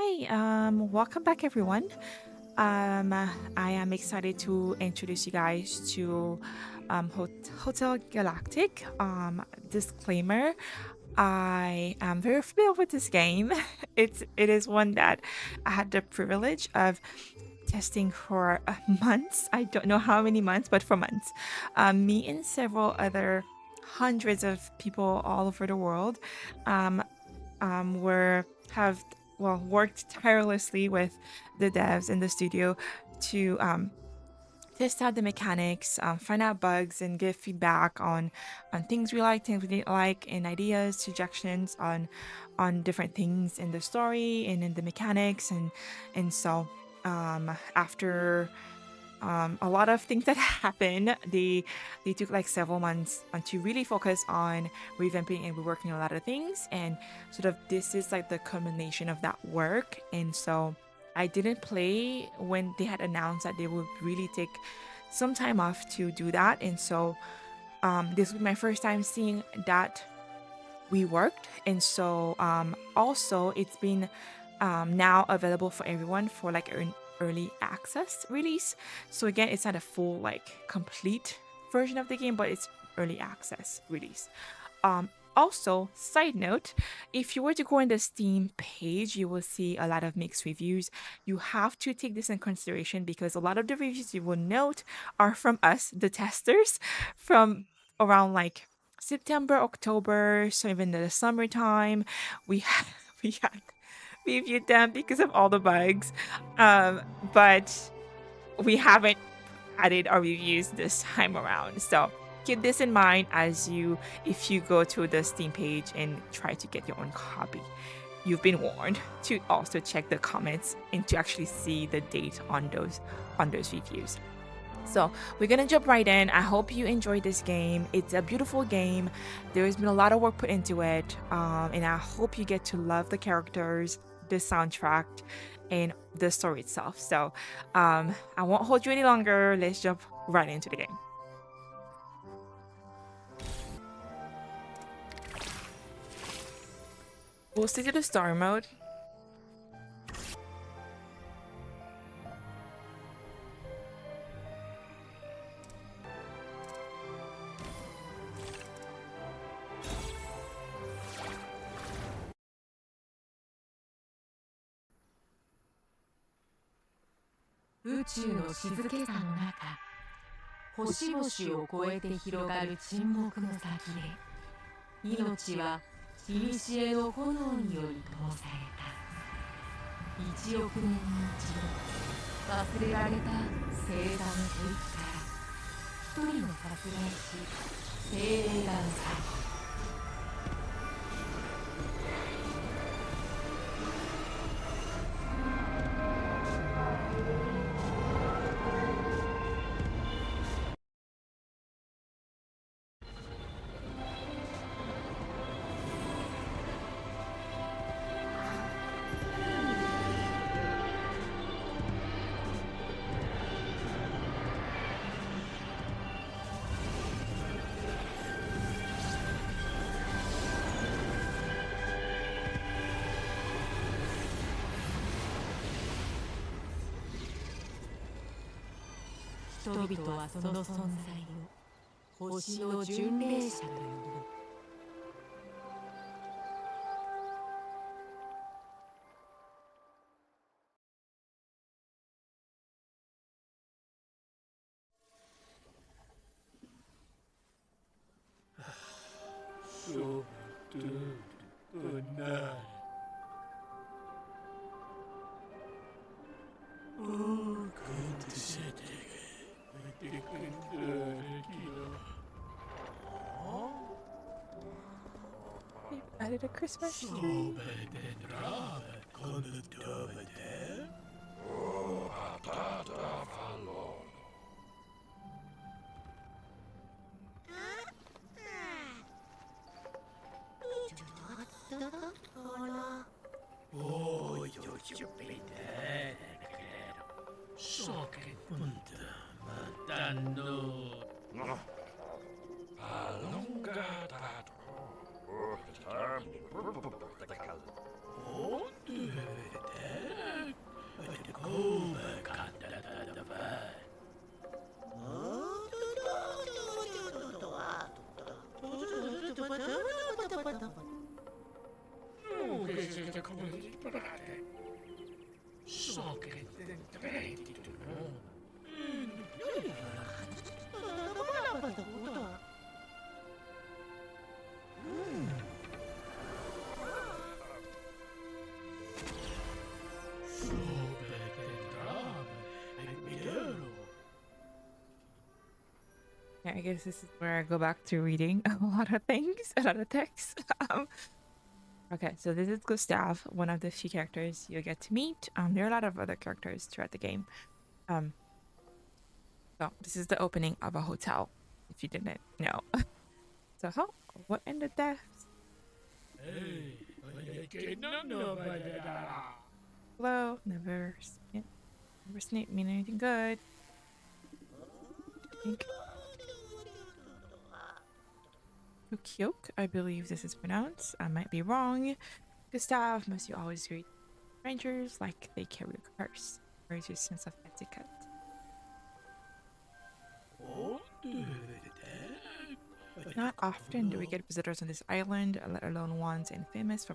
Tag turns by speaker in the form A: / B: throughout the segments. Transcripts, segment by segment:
A: Hey, welcome back, everyone. I am excited to introduce you guys to Hotel Galactic. Disclaimer: I am very familiar with this game. It is one that I had the privilege of testing for months. I don't know how many months, but for months. Me and several other hundreds of people all over the world. Um, were have worked tirelessly with the devs in the studio to test out the mechanics, find out bugs, and give feedback on things we like, things we didn't like, and ideas, suggestions on different things in the story and in the mechanics, and so after a lot of things that happen. They took like several months to really focus on revamping and reworking a lot of things, and sort of this is like the culmination of that work. And so I didn't play when they had announced that they would really take some time off to do that, and so this was my first time seeing that reworked. And so also it's been now available for everyone for like an early access release. So again, it's not a full like complete version of the game, but it's early access release. Also, side note, if you were to go on the Steam page, you will see a lot of mixed reviews. You have to take this in consideration because a lot of the reviews you will note are from us, the testers, from around like September, October, so even the summertime. We had we had reviewed them because of all the bugs. But we haven't added our reviews this time around. So keep this in mind as you if you go to the Steam page and try to get your own copy. You've been warned to also check the comments and to actually see the date on those reviews. So we're gonna jump right in. I hope you enjoyed this game. It's a beautiful game. There has been a lot of work put into it, and I hope you get to love the characters, the soundtrack, and the story itself. So I won't hold you any longer. Let's jump right into the game. We'll stick to the story mode.
B: 宇宙の静けさの中、星々を越えて広がる沈黙の先で、命は古の炎により灯された。1億年に一度、忘れられた星座の吐息から一人の殺害し、精霊が生された。人々はその存在を星の巡礼者と呼ぶ。
C: So good night. Oh, good to see you.
A: They've added a Christmas
C: So
A: tree.
C: bad and con the dove there. Oh, patata fallo. Oh, you bene, credo. So che punta, matando. Allungata. Oh, deve. come disperare. So che entreti tu.
A: Yeah, I guess this is where I go back to reading a lot of things, a lot of text. Okay, so this is Gustav, one of the few characters you get to meet. There are a lot of other characters throughout the game. So this is the opening of a hotel, if you didn't know. So what ended that? Hello, never snake mean anything good. I think Kukyok, I believe this is pronounced. I might be wrong. Gustav, must you always greet strangers like they carry a curse? Where is your sense of etiquette? Not often do we get visitors on this island, let alone ones infamous for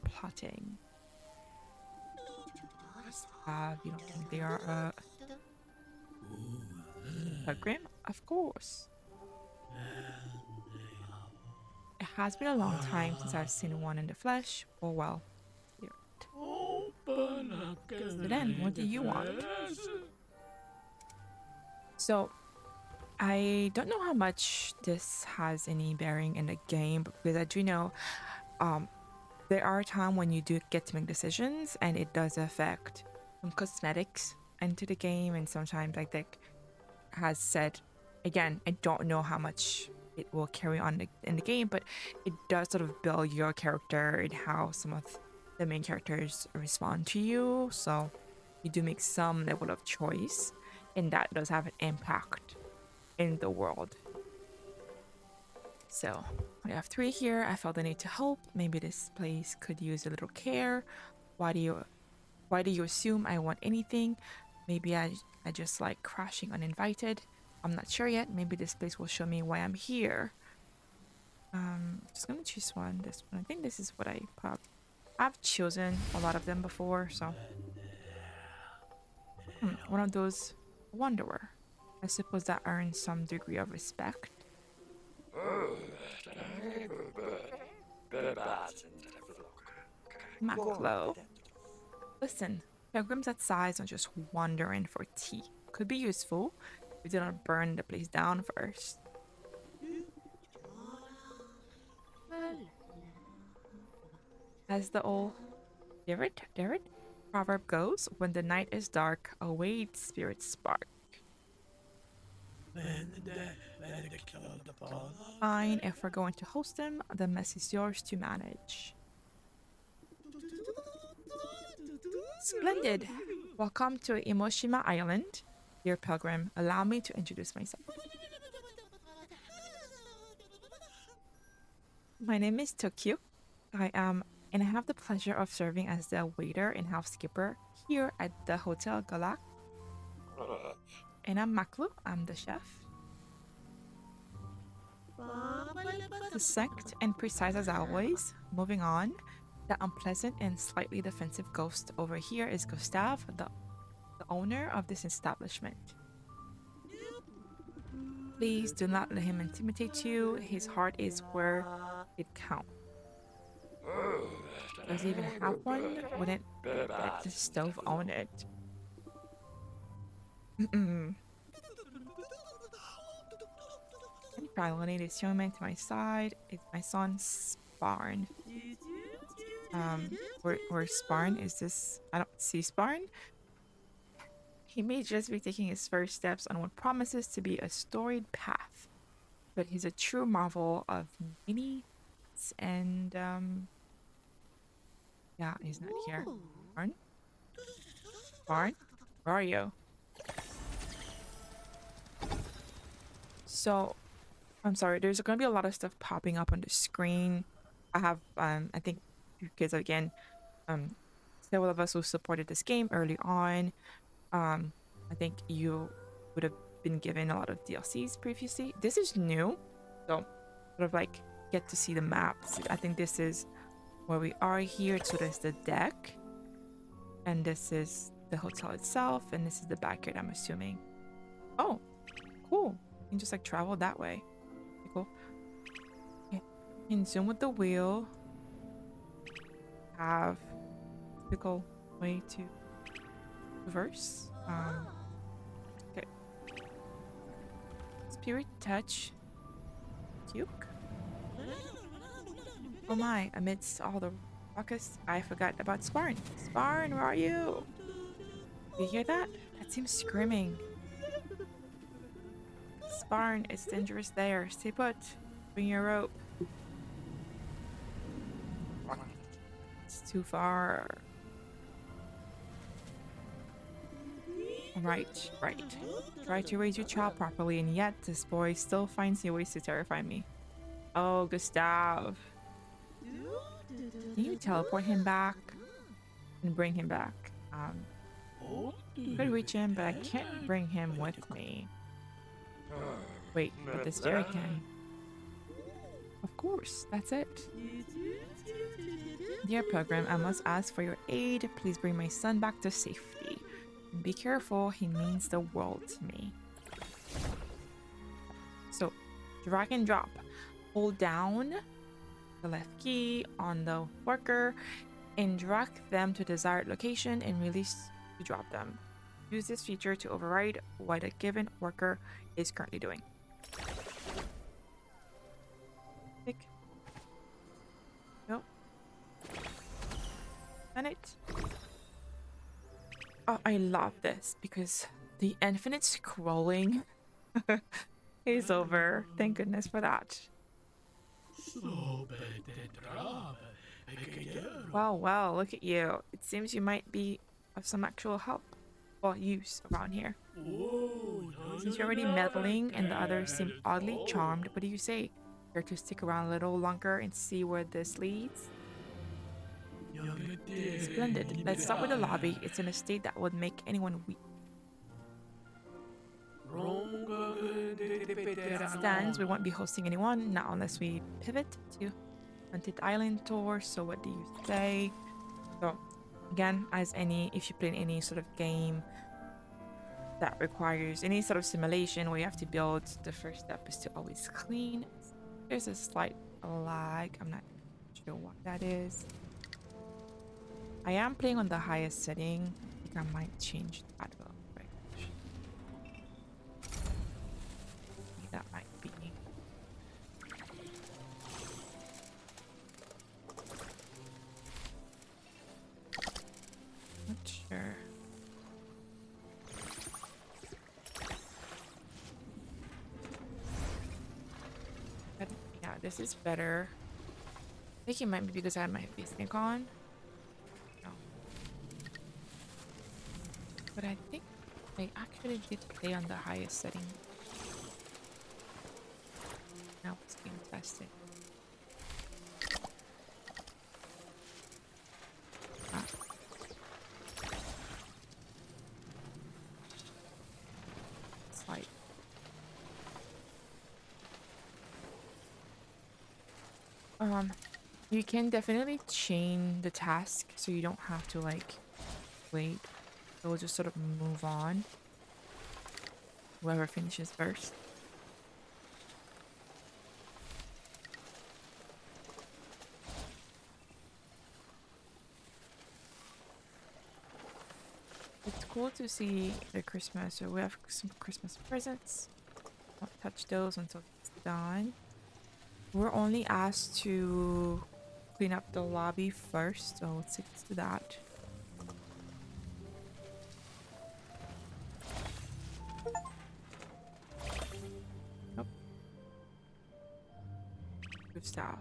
A: plotting. You don't think they are a pilgrim? Of course. It has been a long time since I've seen one in the flesh, or well, spirit. So then, what do you want? So, I don't know how much this has any bearing in the game, because I do know there are times when you do get to make decisions and it does affect some cosmetics into the game, and sometimes like that has said, again, I don't know how much it will carry on in the game, but it does sort of build your character and how some of the main characters respond to you. So you do make some level of choice, and that does have an impact in the world. So we have 3 here. I felt the need to help. Maybe this place could use a little care. Why do you assume I want anything? Maybe I just like crashing uninvited. I'm not sure yet. Maybe this place will show me why I'm here. Just gonna choose one. This one. I think this is what I've chosen a lot of them before, so one of those wanderer. I suppose that earns some degree of respect. Maclo. Listen, pilgrims that size are just wandering for tea. Could be useful if we do not burn the place down first. As the old Derrit proverb goes, when the night is dark, await spirits spark. Fine, if we're going to host them, the mess is yours to manage. Splendid! Welcome to Imoshima Island. Dear pilgrim, allow me to introduce myself. My name is Tokyo. And I have the pleasure of serving as the waiter and housekeeper here at the Hotel Galactic. And I'm Maklu, I'm the chef. Succinct and precise as always. Moving on, the unpleasant and slightly defensive ghost over here is Gustav, the owner of this establishment. Please do not let him intimidate you. His heart is where it counts. Does he even have one? Wouldn't let the stove own it. And finally, this young man to my side is my son Sparn. Where Sparn is this? I don't see Sparn. He may just be taking his first steps on what promises to be a storied path, but he's a true marvel of many, and yeah, he's not here. Sparn? Sparn? Where are you? So, I'm sorry, there's going to be a lot of stuff popping up on the screen. I have, I think, because again, several of us who supported this game early on, I think you would have been given a lot of DLCs previously. This is new, so sort of like get to see the maps. I think this is where we are here. So there's the deck, and this is the hotel itself, and this is the backyard, I'm assuming. Oh, cool. You can just like travel that way. Pretty cool. Okay. You can zoom with the wheel. Have typical way to reverse. Okay. Spirit touch. Puke. Oh my, amidst all the ruckus, I forgot about Sparn. Sparn, where are you? You hear that? That seems screaming. Sparn, it's dangerous there. Stay put. Bring your rope. It's too far. Right. Try to raise your child properly, and yet this boy still finds new ways to terrify me. Oh, Gustav. Can you teleport him back and bring him back? I could reach him, but I can't bring him with me. Wait, but this fairy can. Of course, that's it. Dear Pilgrim, I must ask for your aid. Please bring my son back to safety. And be careful, he means the world to me. So, drag and drop. Hold down the left key on the worker and drag them to desired location and release to drop them. Use this feature to override what a given worker is currently doing. Pick. Nope. And it. Oh, I love this because the infinite scrolling is over. Thank goodness for that. Wow, look at you. It seems you might be of some actual help or use around here. Since you're already meddling and the others seem oddly charmed, what do you say? Care to stick around a little longer and see where this leads? Splendid. Let's start with the lobby. It's in a state that would make anyone weep. Stands, we won't be hosting anyone, not unless we pivot to Haunted Island tour. So what do you say? So again, if you play in any sort of game that requires any sort of simulation where you have to build, the first step is to always clean. There's a slight lag. I'm not sure what that is. I am playing on the highest setting. I think I might change that real quick. That might be. Not sure. But yeah, this is better. I think it might be because I have my face sync on. But I think I actually did play on the highest setting. Now it's being tested. Ah. Slide. You can definitely chain the task so you don't have to like wait. So we'll just sort of move on. Whoever finishes first. It's cool to see the Christmas. So we have some Christmas presents. Don't touch those until it's done. We're only asked to clean up the lobby first, so let's stick to that. Stuff.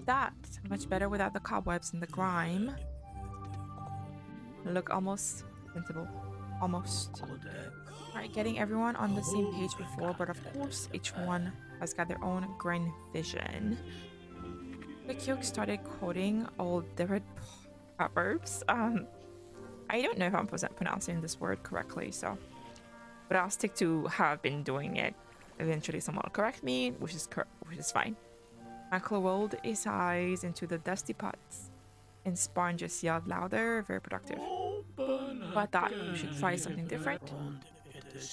A: That's much better without the cobwebs and the grime. Look almost sensible. Almost. Alright, getting everyone on the same page before, but of course each one has got their own grand vision. The Kyok started quoting old different proverbs. I don't know if I'm pronouncing this word correctly, so but I'll stick to how I've been doing it. Eventually someone will correct me, which is which is fine. Michael rolled his eyes into the dusty pots, and Spawn just yelled louder, very productive. So I thought we should try something different.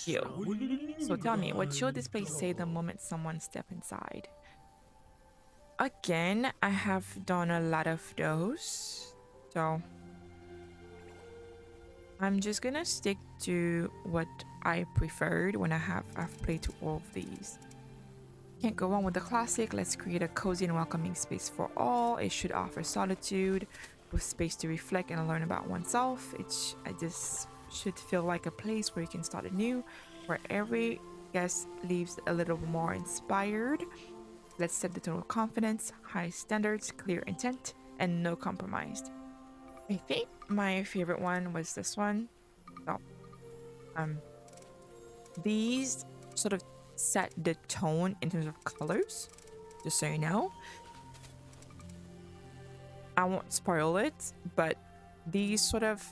A: You. So tell me, what should this place say the moment someone step inside? Again, I have done a lot of those, so I'm just gonna stick to what I preferred when I've played through all of these. Can't go wrong with the classic. Let's create a cozy and welcoming space for all. It should offer solitude with space to reflect and learn about oneself. This should feel like a place where you can start anew, where every guest leaves a little more inspired. Let's set the tone with confidence, high standards, clear intent, and no compromise. I think my favorite one was this one. So, these sort of set the tone in terms of colors, just so you know. I won't spoil it, but these sort of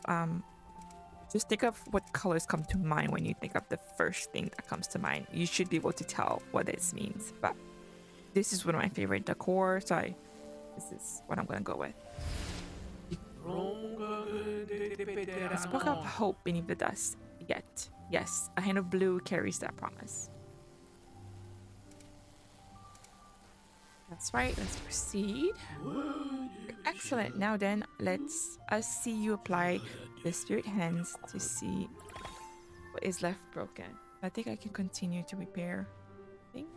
A: just think of what colors come to mind when you think of the first thing that comes to mind. You should be able to tell what this means, but this is one of my favorite decor, so this is what I'm gonna go with. A spark of hope beneath the dust. Yet, yes, a hand of blue carries that promise. That's right, let's proceed. Excellent. Now then, let's see you apply the spirit hands to see what is left broken. I think I can continue to repair things.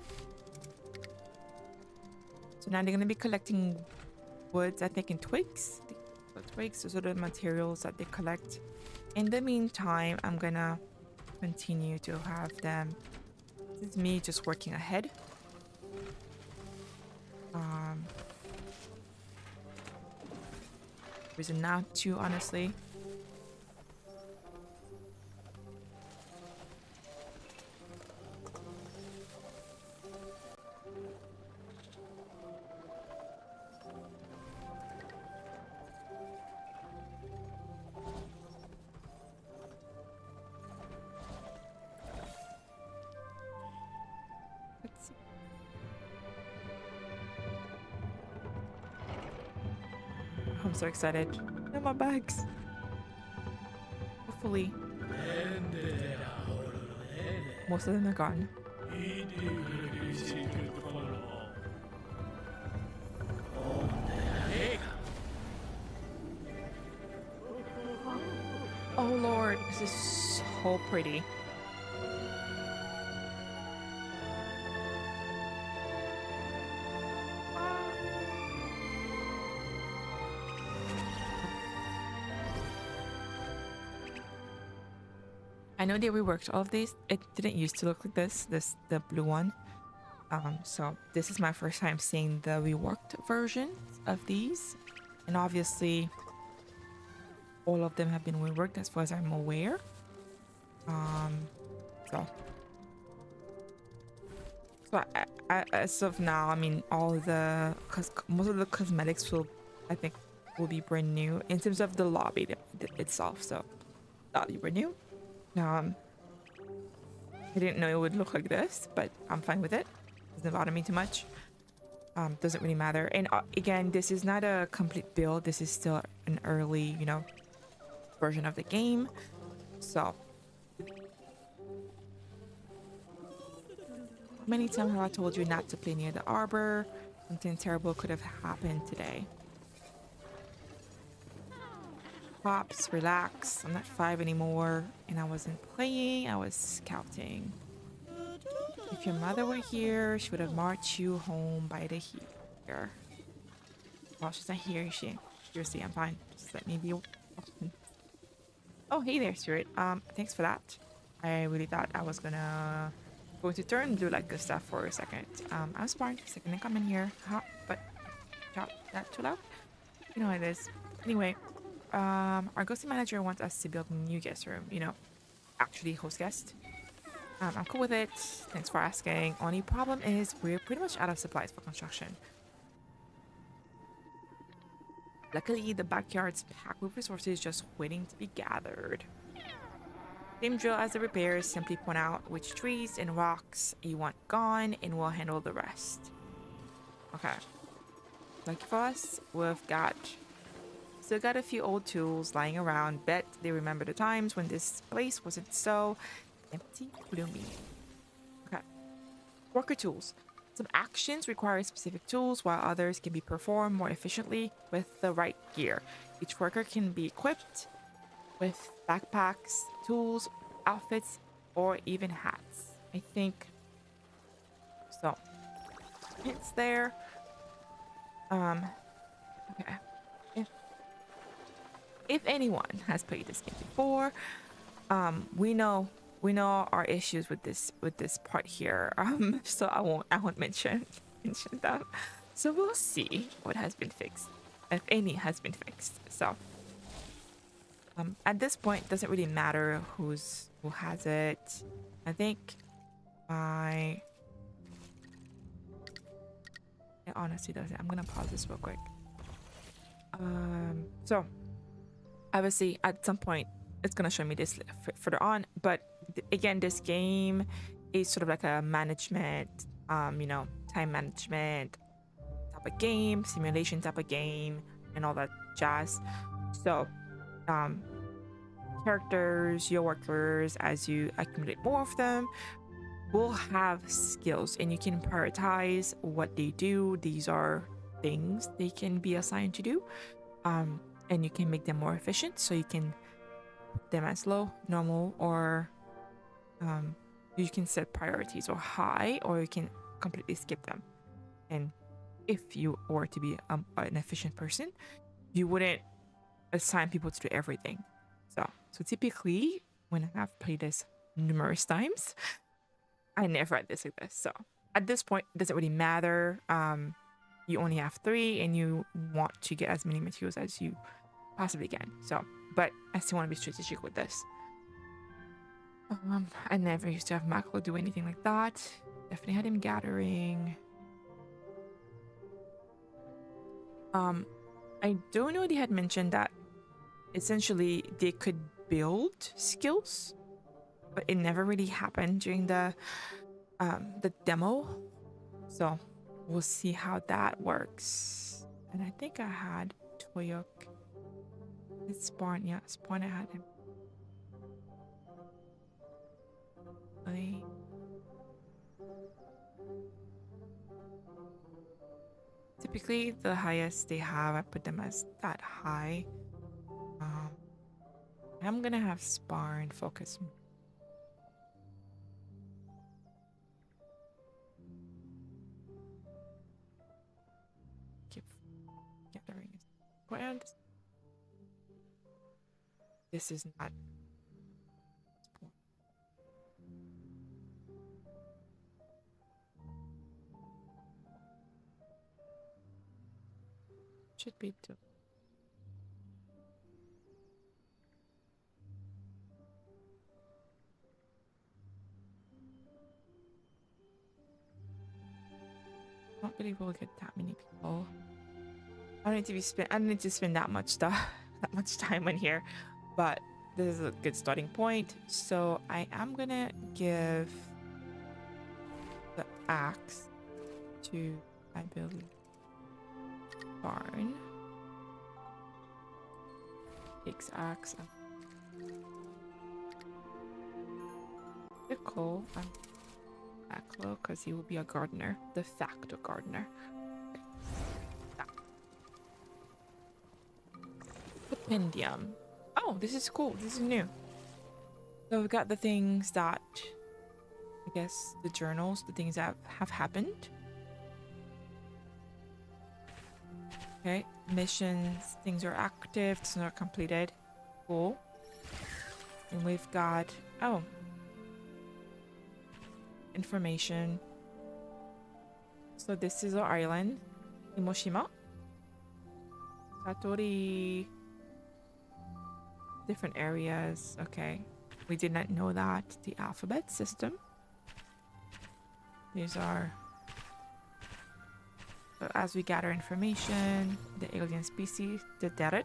A: So now they're going to be collecting woods, I think, in twigs. The twigs, those are the materials that they collect. In the meantime, I'm going to continue to have them. This is me just working ahead. Reason now too, honestly. Let's see. I'm so excited. No more bags. Hopefully. Most of them are gone. Oh Lord, this is so pretty. I know they reworked all of these. It didn't used to look like this, the blue one. So this is my first time seeing the reworked versions of these. And obviously all of them have been reworked as far as I'm aware. So as of now, I mean, most of the cosmetics I think will be brand new in terms of the lobby itself. So that'll be brand new. I didn't know it would look like this, but I'm fine with it. Doesn't bother me too much. Doesn't really matter. And again, this is not a complete build. This is still an early, version of the game. So many times have I told you not to play near the arbor. Something terrible could have happened today. Pops, relax. I'm not 5 anymore, and I wasn't playing, I was scouting. If your mother were here, she would have marched you home by the heater. Well, she's not here, is she? Seriously, I'm fine. Just let me be. Oh, hey there, Spirit. Thanks for that. I really thought I was gonna go into turn and do like good stuff for a second. I'm smart. Second and come in here. But drop that too loud. You know how it is. Anyway. Our ghosty manager wants us to build a new guest room, actually host guest. I'm cool with it. Thanks for asking. Only problem is we're pretty much out of supplies for construction. Luckily, the backyard's packed with resources just waiting to be gathered. Same drill as the repairs, simply point out which trees and rocks you want gone and we'll handle the rest. Okay. Lucky for us, we've got still got a few old tools lying around. Bet they remember the times when this place wasn't so empty, gloomy. Okay. Worker tools. Some actions require specific tools, while others can be performed more efficiently with the right gear. Each worker can be equipped with backpacks, tools, outfits, or even hats. I think so. It's there. Okay. If if anyone has played this game before, we know our issues with this part here. So I won't mention them. So we'll see what has been fixed, if any has been fixed. So at this point, it doesn't really matter who has it. I think my it honestly doesn't. I'm gonna pause this real quick. So obviously at some point it's gonna show me this further on, but again, this game is sort of like a management, time management type of game, simulation type of game, and all that jazz. So characters, your workers, as you accumulate more of them, will have skills, and you can prioritize what they do. These are things they can be assigned to do, and you can make them more efficient, so you can put them as low, normal, or you can set priorities or high, or you can completely skip them. And if you were to be an efficient person, you wouldn't assign people to do everything. So typically, when I have played this numerous times, I never had this like this. So at this point, it doesn't really matter. You only have 3, and you want to get as many materials as you possibly can. So, but I still want to be strategic with this. I never used to have Mako do anything like that. Definitely had him gathering. I don't know they had mentioned that essentially they could build skills, but it never really happened during the demo. So we'll see how that works. And I think I had Toyok. It's Spawn, yeah, Spawn I had him. Typically, the highest they have, I put them as that high. I'm gonna have Spar and focus. Keep gathering. And this is not. Should be 2. I don't believe we'll get that many people. I don't need to spend that much stuff, that much time in here, but this is a good starting point. So I am gonna give the axe to, I believe, Barn. Takes axe. Pickle. Aklo, because he will be a gardener, de facto gardener. Compendium. Oh, this is cool. This is new. So we've got the things that, I guess, the journals, the things that have happened. Okay, missions, things are active, things are completed. Cool. And we've got, oh, information. So this is our island, Imoshima. Satori. Different areas. Okay. We did not know that. The alphabet system. These are. So as we gather information, the alien species, the Deret.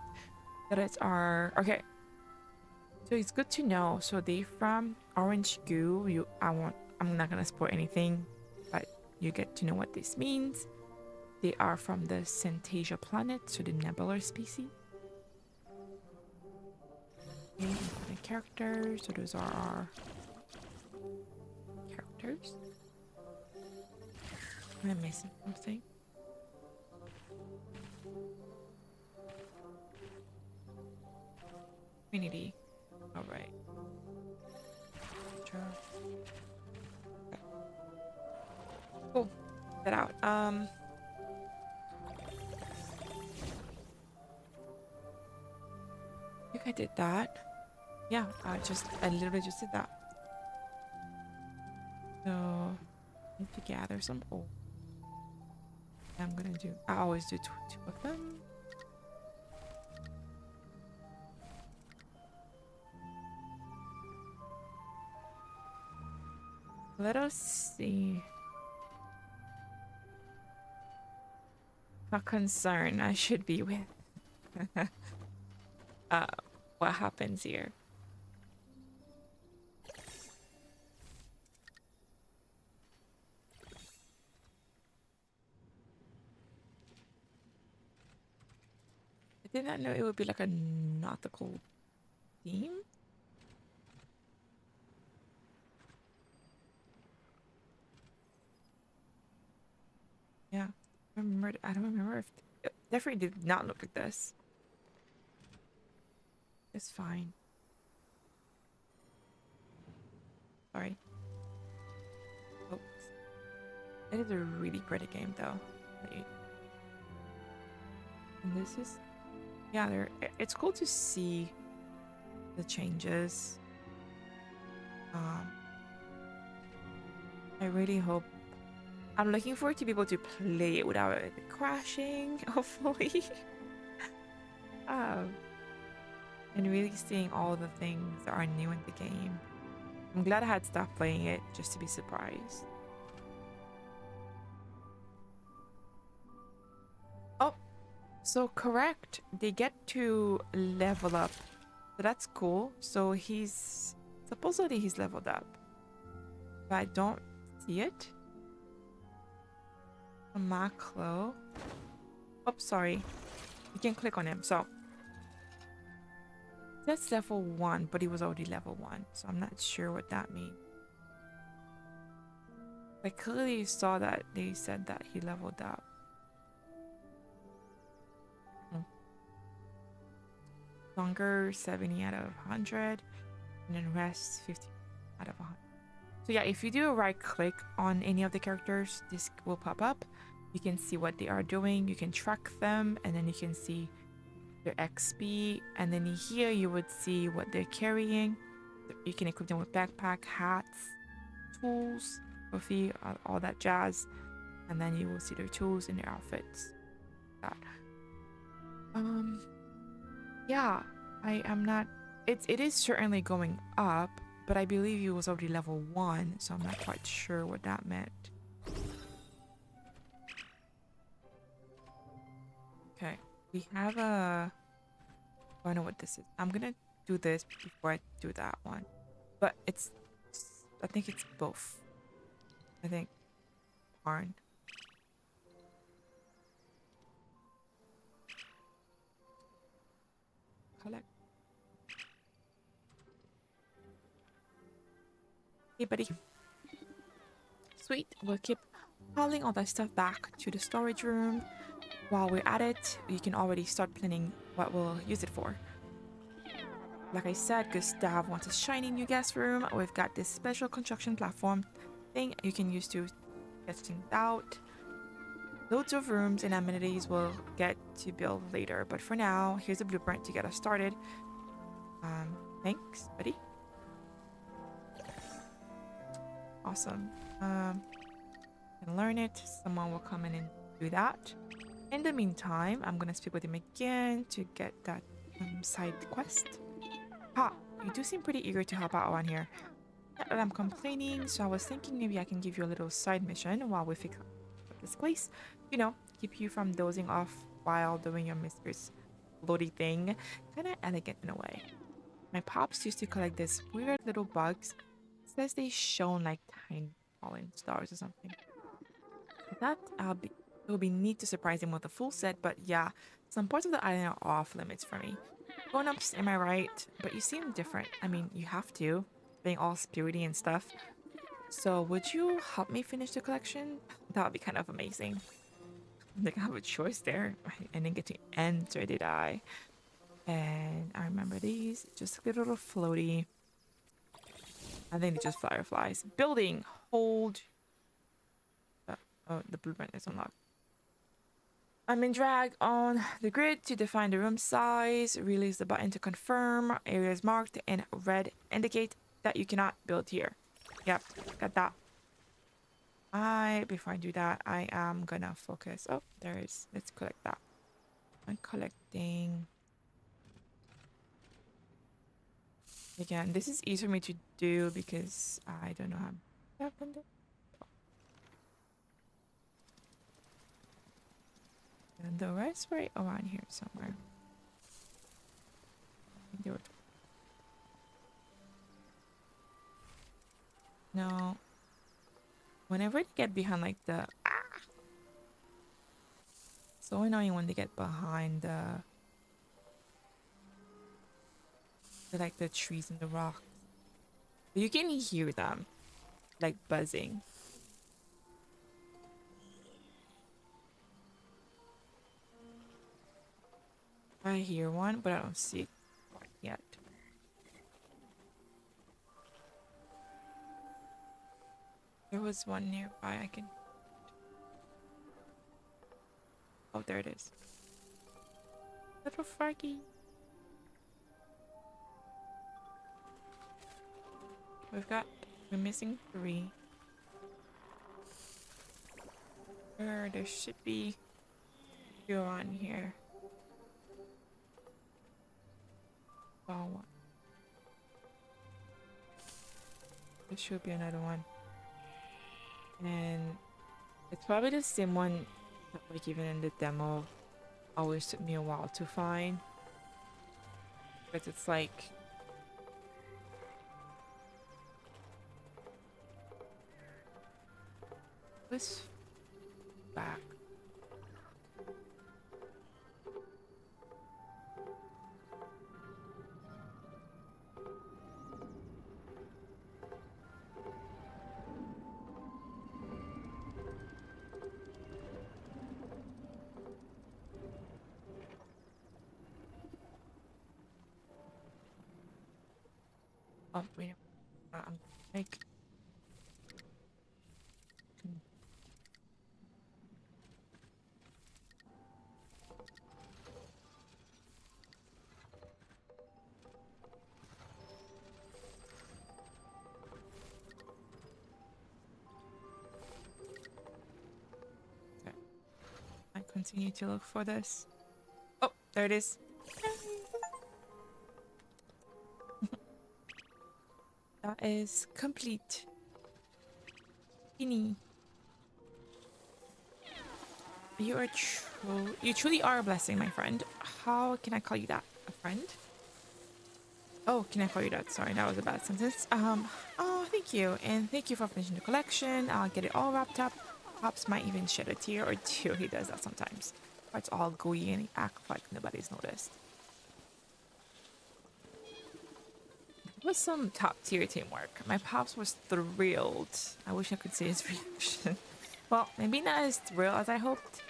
A: Derets are. Okay. So it's good to know. So they from Orange Goo. I'm not gonna spoil anything, but you get to know what this means. They are from the Synthesia planet, so the nebular species. Okay, important characters. So those are our characters. Am I missing something? Community. All right. Sure. Okay. Cool. Get out. I think I did that. Yeah, I literally just did that. So I need to gather some ore. I'm gonna do. I always do two of them. Let us see. How concerned I should be with uh, what happens here. I did not know it would be like a nautical theme. Yeah, I don't remember if it definitely did not look like this. It's fine. Sorry. Oh, it is a really pretty game though. And this is, yeah, it's cool to see the changes. I really hope. I'm looking forward to be able to play it without it crashing, hopefully. um, and really seeing all the things that are new in the game. I'm glad I had stopped playing it just to be surprised. Oh, so correct. They get to level up. So that's cool. So supposedly he's leveled up. But I don't see it. A macro. Oh, sorry. You can click on him. So that's level 1, but he was already level 1. So I'm not sure what that means. I clearly saw that they said that he leveled up. Longer 70 out of 100, and then rest 50 out of 100. So yeah, if you do a right click on any of the characters, this will pop up. You can see what they are doing, you can track them, and then you can see their XP, and then here you would see what they're carrying. You can equip them with backpack, hats, tools, trophy, all that jazz, and then you will see their tools and their outfits. That. Yeah, I am not. It is certainly going up, but I believe he was already level 1, so I'm not quite sure what that meant. Okay, we have a. I know what this is. I'm gonna do this before I do that one, but it's. I think it's both. I think barn. Collect. Hey, buddy. Sweet. We'll keep hauling all that stuff back to the storage room. While we're at it, you can already start planning what we'll use it for. Like I said, Gustav wants a shiny new guest room. We've got this special construction platform thing you can use to test things out. Loads of rooms and amenities we'll get to build later, but for now, here's a blueprint to get us started. Thanks, buddy. Awesome. Can learn it. Someone will come in and do that. In the meantime, I'm gonna speak with him again to get that side quest. Ha! You do seem pretty eager to help out around here. Not that I'm complaining, so I was thinking maybe I can give you a little side mission while we fix up this place. You know, keep you from dozing off while doing your mistress floaty thing. Kinda elegant in a way. My pops used to collect these weird little bugs. It says they shone like tiny falling stars or something. With that, I'll be It would be neat to surprise him with a full set, but yeah, some parts of the island are off limits for me. Grown-ups, am I right? But you seem different. I mean, you have to, being all spirity and stuff. So would you help me finish the collection? That would be kind of amazing. Like I have a choice there. I didn't get to enter, did I? And I remember these, just a little floaty. I think it's just fireflies. Building, hold. Oh, the blueprint is unlocked. I'm in drag on the grid to define the room size. Release the button to confirm. Areas marked in red indicate that you cannot build here. Yep, got that. Before I do that, I am gonna focus. Oh, there is. Let's collect that. I'm collecting. Again, this is easy for me to do because I don't know how that happened. And the rest right around here somewhere. They were no. Whenever they get behind like the so annoying when they get behind like the trees and the rocks. You can hear them like buzzing. I hear one, but I don't see it quite yet. There was one nearby. I can. Oh, there it is. Little froggy. We're missing 3. There should be 2 on here. Oh, one. There should be another one. And it's probably the same one that like even in the demo always took me a while to find. Because it's like this back. Oh, wait. I'm like. Okay. I continue to look for this. Oh, there it is. That is complete. Guinea. You truly are a blessing, my friend. How can I call you that? A friend? Oh, can I call you that? Sorry, that was a bad sentence. Oh, thank you. And thank you for finishing the collection. I'll get it all wrapped up. Pops might even shed a tear or two. He does that sometimes. It's all gooey and he acts like nobody's noticed. It was some top tier teamwork. My pops was thrilled. I wish I could see his reaction. Well, maybe not as thrilled as I hoped.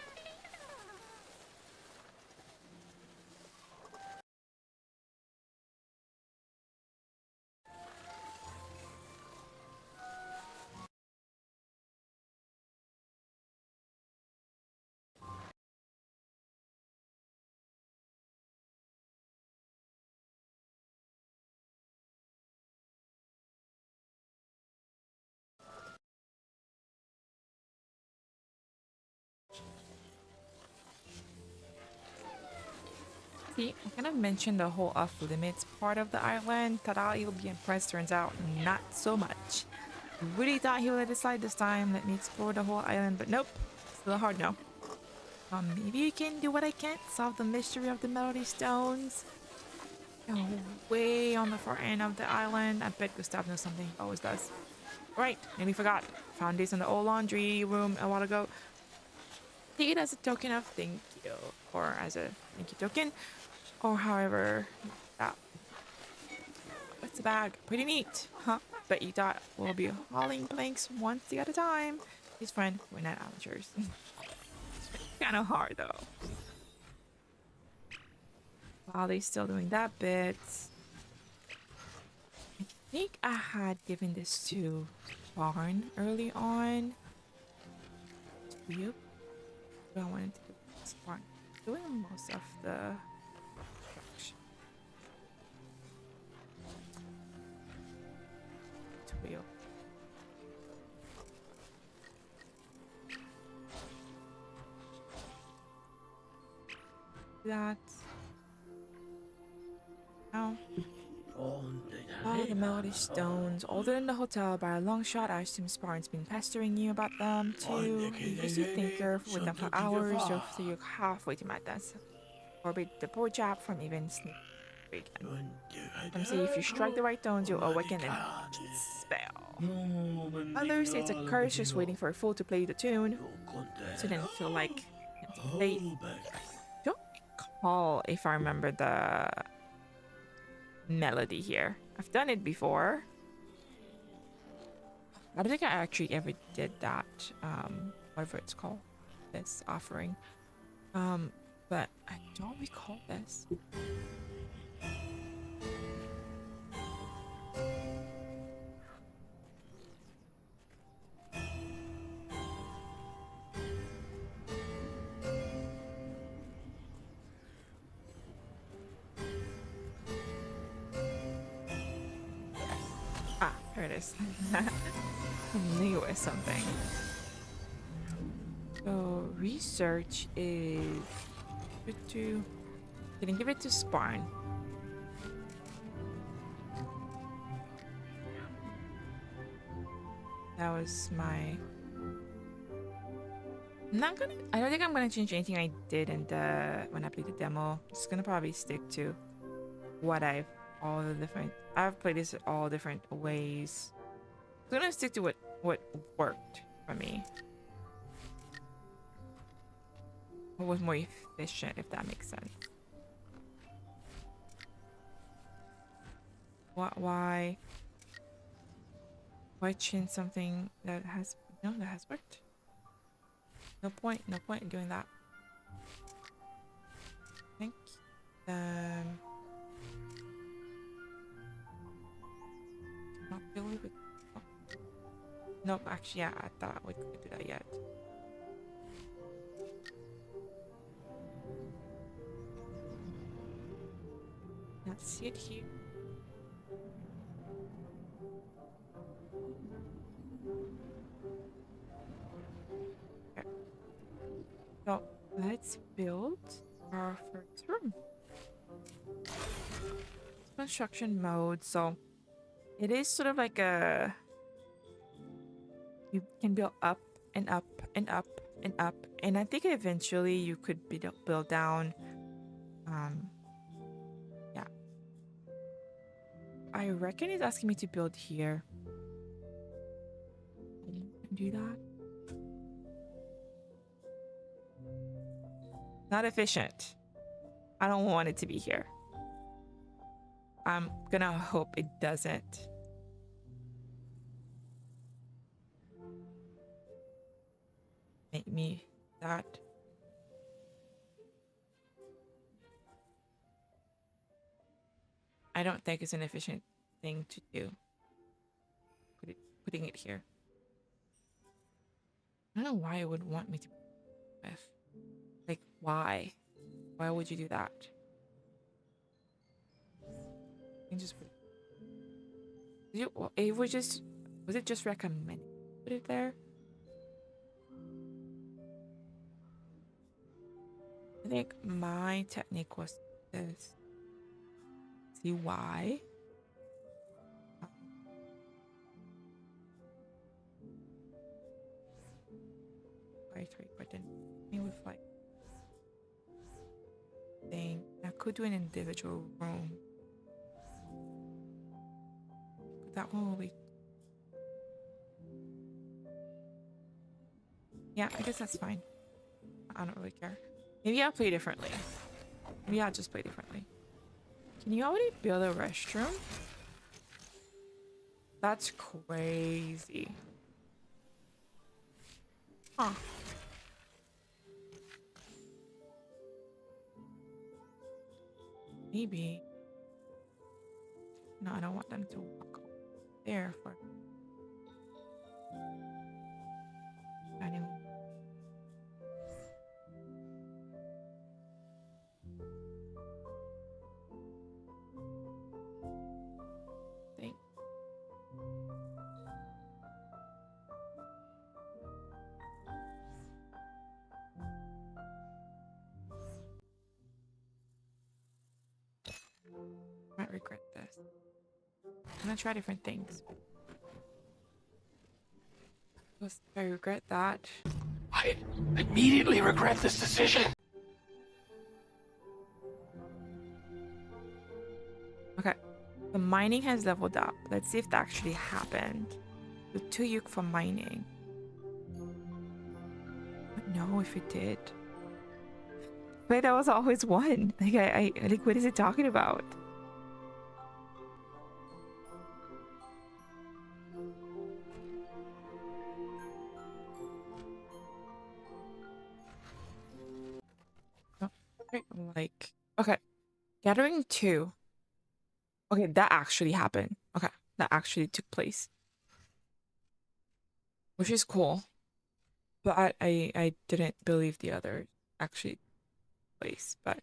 A: See, I kind of mentioned the whole off limits part of the island. Thought he'll be impressed, turns out not so much. Really thought he would let it slide this time, let me explore the whole island, but nope. Still a hard no. Maybe you can do what I can't, solve the mystery of the Melody Stones. Oh, way on the far end of the island. I bet Gustav knows something, always does. Right, nearly forgot. Found this in the old laundry room a while ago. take it as a token of thank you, or as a thank you token, or however. Yeah. What's the bag? Pretty neat, huh? Bet you thought we'll be hauling planks one stick at a time. He's fine. We're not amateurs. Kind of hard though. While they still doing that bit, I think I had given this to Barn early on. Yep. I wanted to give this Barn. Doing most of the construction. Wheel. That. Oh. Oh, the melody stones. Older than the hotel by a long shot. I assume Spartan's been pestering you about them too. You used to tinker with them for hours, or so you're halfway to madness. Orbit the poor chap from even sneak again. Some say if you strike the right tones, you'll awaken an spell. Others say it's a curse just waiting for a fool to play the tune, so then feel like they don't recall if I remember the melody here. I've done it before. I don't think I actually ever did that. Whatever it's called, this offering. But I don't recall this. Ah, here it is. I knew it was something. So research is didn't give it to Sparn. That was my. I don't think I'm gonna change anything I did in the when I played the demo. Just gonna probably stick to what I've played this all different ways. I'm gonna stick to what worked for me. What was more efficient, if that makes sense. Why change something that has worked? No point in doing that. I think not really, but nope, actually yeah, I thought we couldn't do that yet. Let's see it here. Okay. So let's build our first room. Construction mode. So it is sort of like you can build up and up and up and up, and I think eventually you could build down. Yeah. I reckon it's asking me to build here. Do that. Not efficient. I don't want it to be here. I'm gonna hope it doesn't. Make me that. I don't think it's an efficient thing to do. Putting it here. I don't know why it would want me to. Like, why? Why would you do that? You can just put it. Was it just recommended to put it there? I think my technique was this. See why? Right, but then me with like thing. I could do an individual room. But that one will be. Yeah, I guess that's fine. I don't really care. Maybe I'll play differently. Maybe I'll just play differently. Can you already build a restroom? That's crazy. Huh. Maybe. No, I don't want them to walk there for dining. Thing. Might regret this. I'm gonna try different things. If I regret that.
C: I immediately regret this decision.
A: Okay. The mining has leveled up. Let's see if that actually happened. The 2 yük for mining. But no, if it did. But that was always 1. Like I like, what is it talking about? Oh, right, like, okay. Gathering 2. Okay, that actually happened. Okay, that actually took place. Which is cool. But I didn't believe the other actually took place. But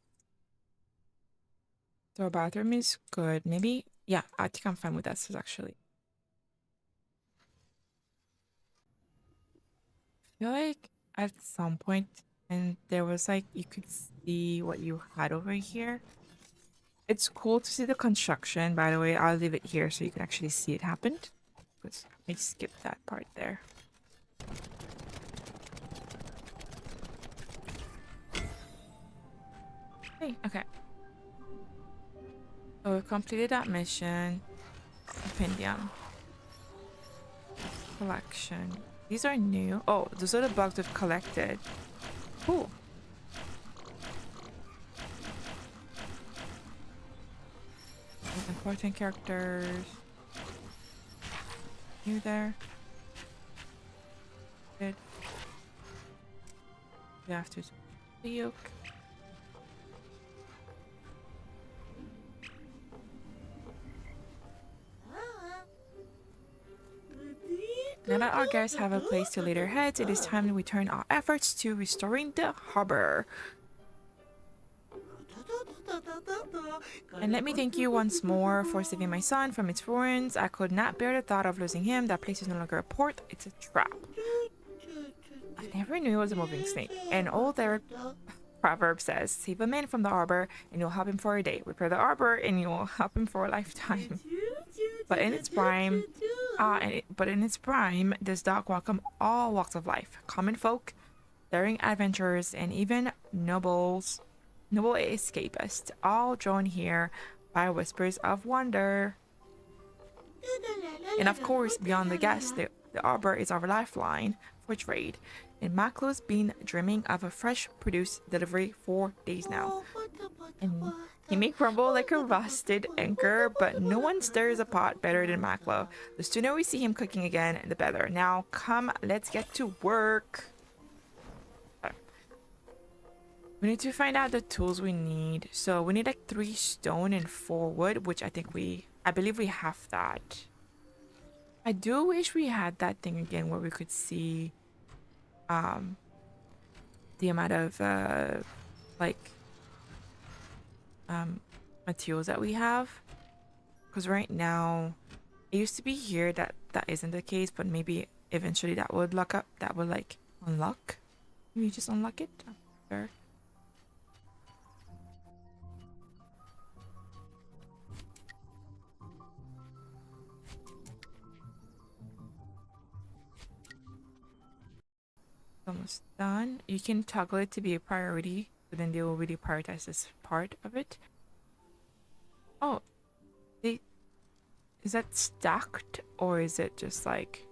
A: so our bathroom is good. Maybe, yeah, I think I'm fine with that. So actually, I feel like at some point, and there was like you could see what you had over here. It's cool to see the construction, by the way. I'll leave it here so you can actually see it happened. Because I skipped that part there. Hey, okay. So we've completed that mission. Compendium. Collection. These are new. Oh, those are the bugs we've collected. Cool. Important characters. You there? Good. You have to the yoke. Now that our guests have a place to lay their heads, it is time we turn our efforts to restoring the harbor. And let me thank you once more for saving my son from its ruins. I could not bear the thought of losing him. That place is no longer a port, it's a trap. I never knew it was a moving snake. An old proverb says, save a man from the harbor and you'll help him for a day. Repair the harbor and you'll help him for a lifetime. But in its prime, this dock welcomed all walks of life. Common folk, daring adventurers, and even noble escapists, all drawn here by whispers of wonder. And of course, beyond the guests, the harbor is our lifeline for trade. And Maklo's been dreaming of a fresh produce delivery for days now. And he may crumble like a rusted anchor, but no one stirs a pot better than Maklo. The sooner we see him cooking again, the better. Now, come, let's get to work. We need to find out the tools we need. So we need like 3 stone and 4 wood, which I believe we have that. I do wish we had that thing again where we could see the amount of materials that we have, because right now it used to be here that isn't the case, but maybe eventually that would unlock. Maybe just unlock it. Sure. Almost done. You can toggle it to be a priority, but then they will really prioritize this part of it. Oh, is that stacked or is it just like?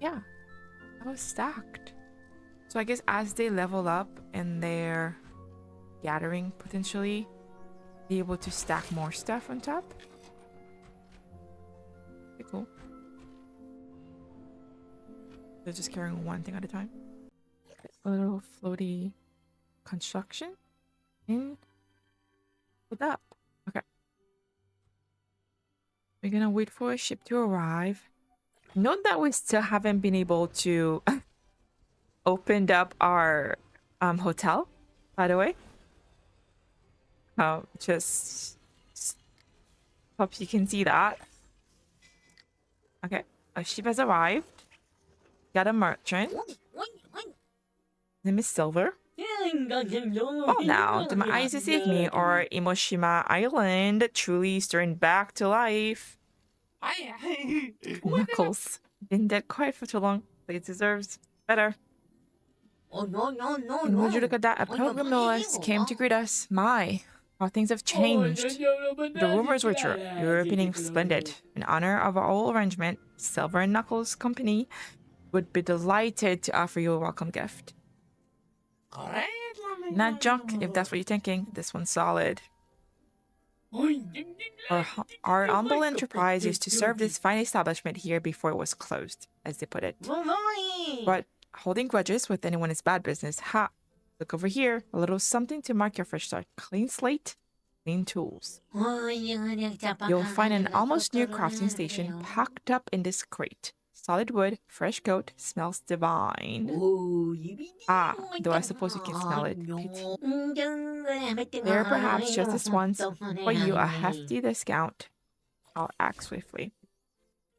A: Yeah. Oh, stacked. So I guess as they level up and they're gathering, potentially be able to stack more stuff on top. Okay, cool. They're just carrying one thing at a time. A little floaty construction. And put up. Okay. We're gonna wait for a ship to arrive. Note that we still haven't been able to open up our hotel, by the way. Just hope you can see that. Okay, a ship has arrived. Got a merchant. Name is Silver. Oh, now, do my eyes deceive me, or Imoshima Island truly stirring back to life? Knuckles, been dead quiet for too long, but it deserves better. And would you look at that? A pilgrim no less came to greet us. My, how things have changed. The rumors were true. You're opening splendid. In honor of our whole arrangement, Silver and Knuckles Company would be delighted to offer you a welcome gift. Not junk, if that's what you're thinking. This one's solid. Our humble enterprise used to serve this fine establishment here before it was closed, as they put it. But holding grudges with anyone is bad business. Ha! Look over here. A little something to mark your fresh start. Clean slate, clean tools. You'll find an almost new crafting station packed up in this crate. Solid wood, fresh coat, smells divine. Ah, though I suppose you can smell it. Pity. There perhaps just this once. For you a hefty discount. I'll act swiftly.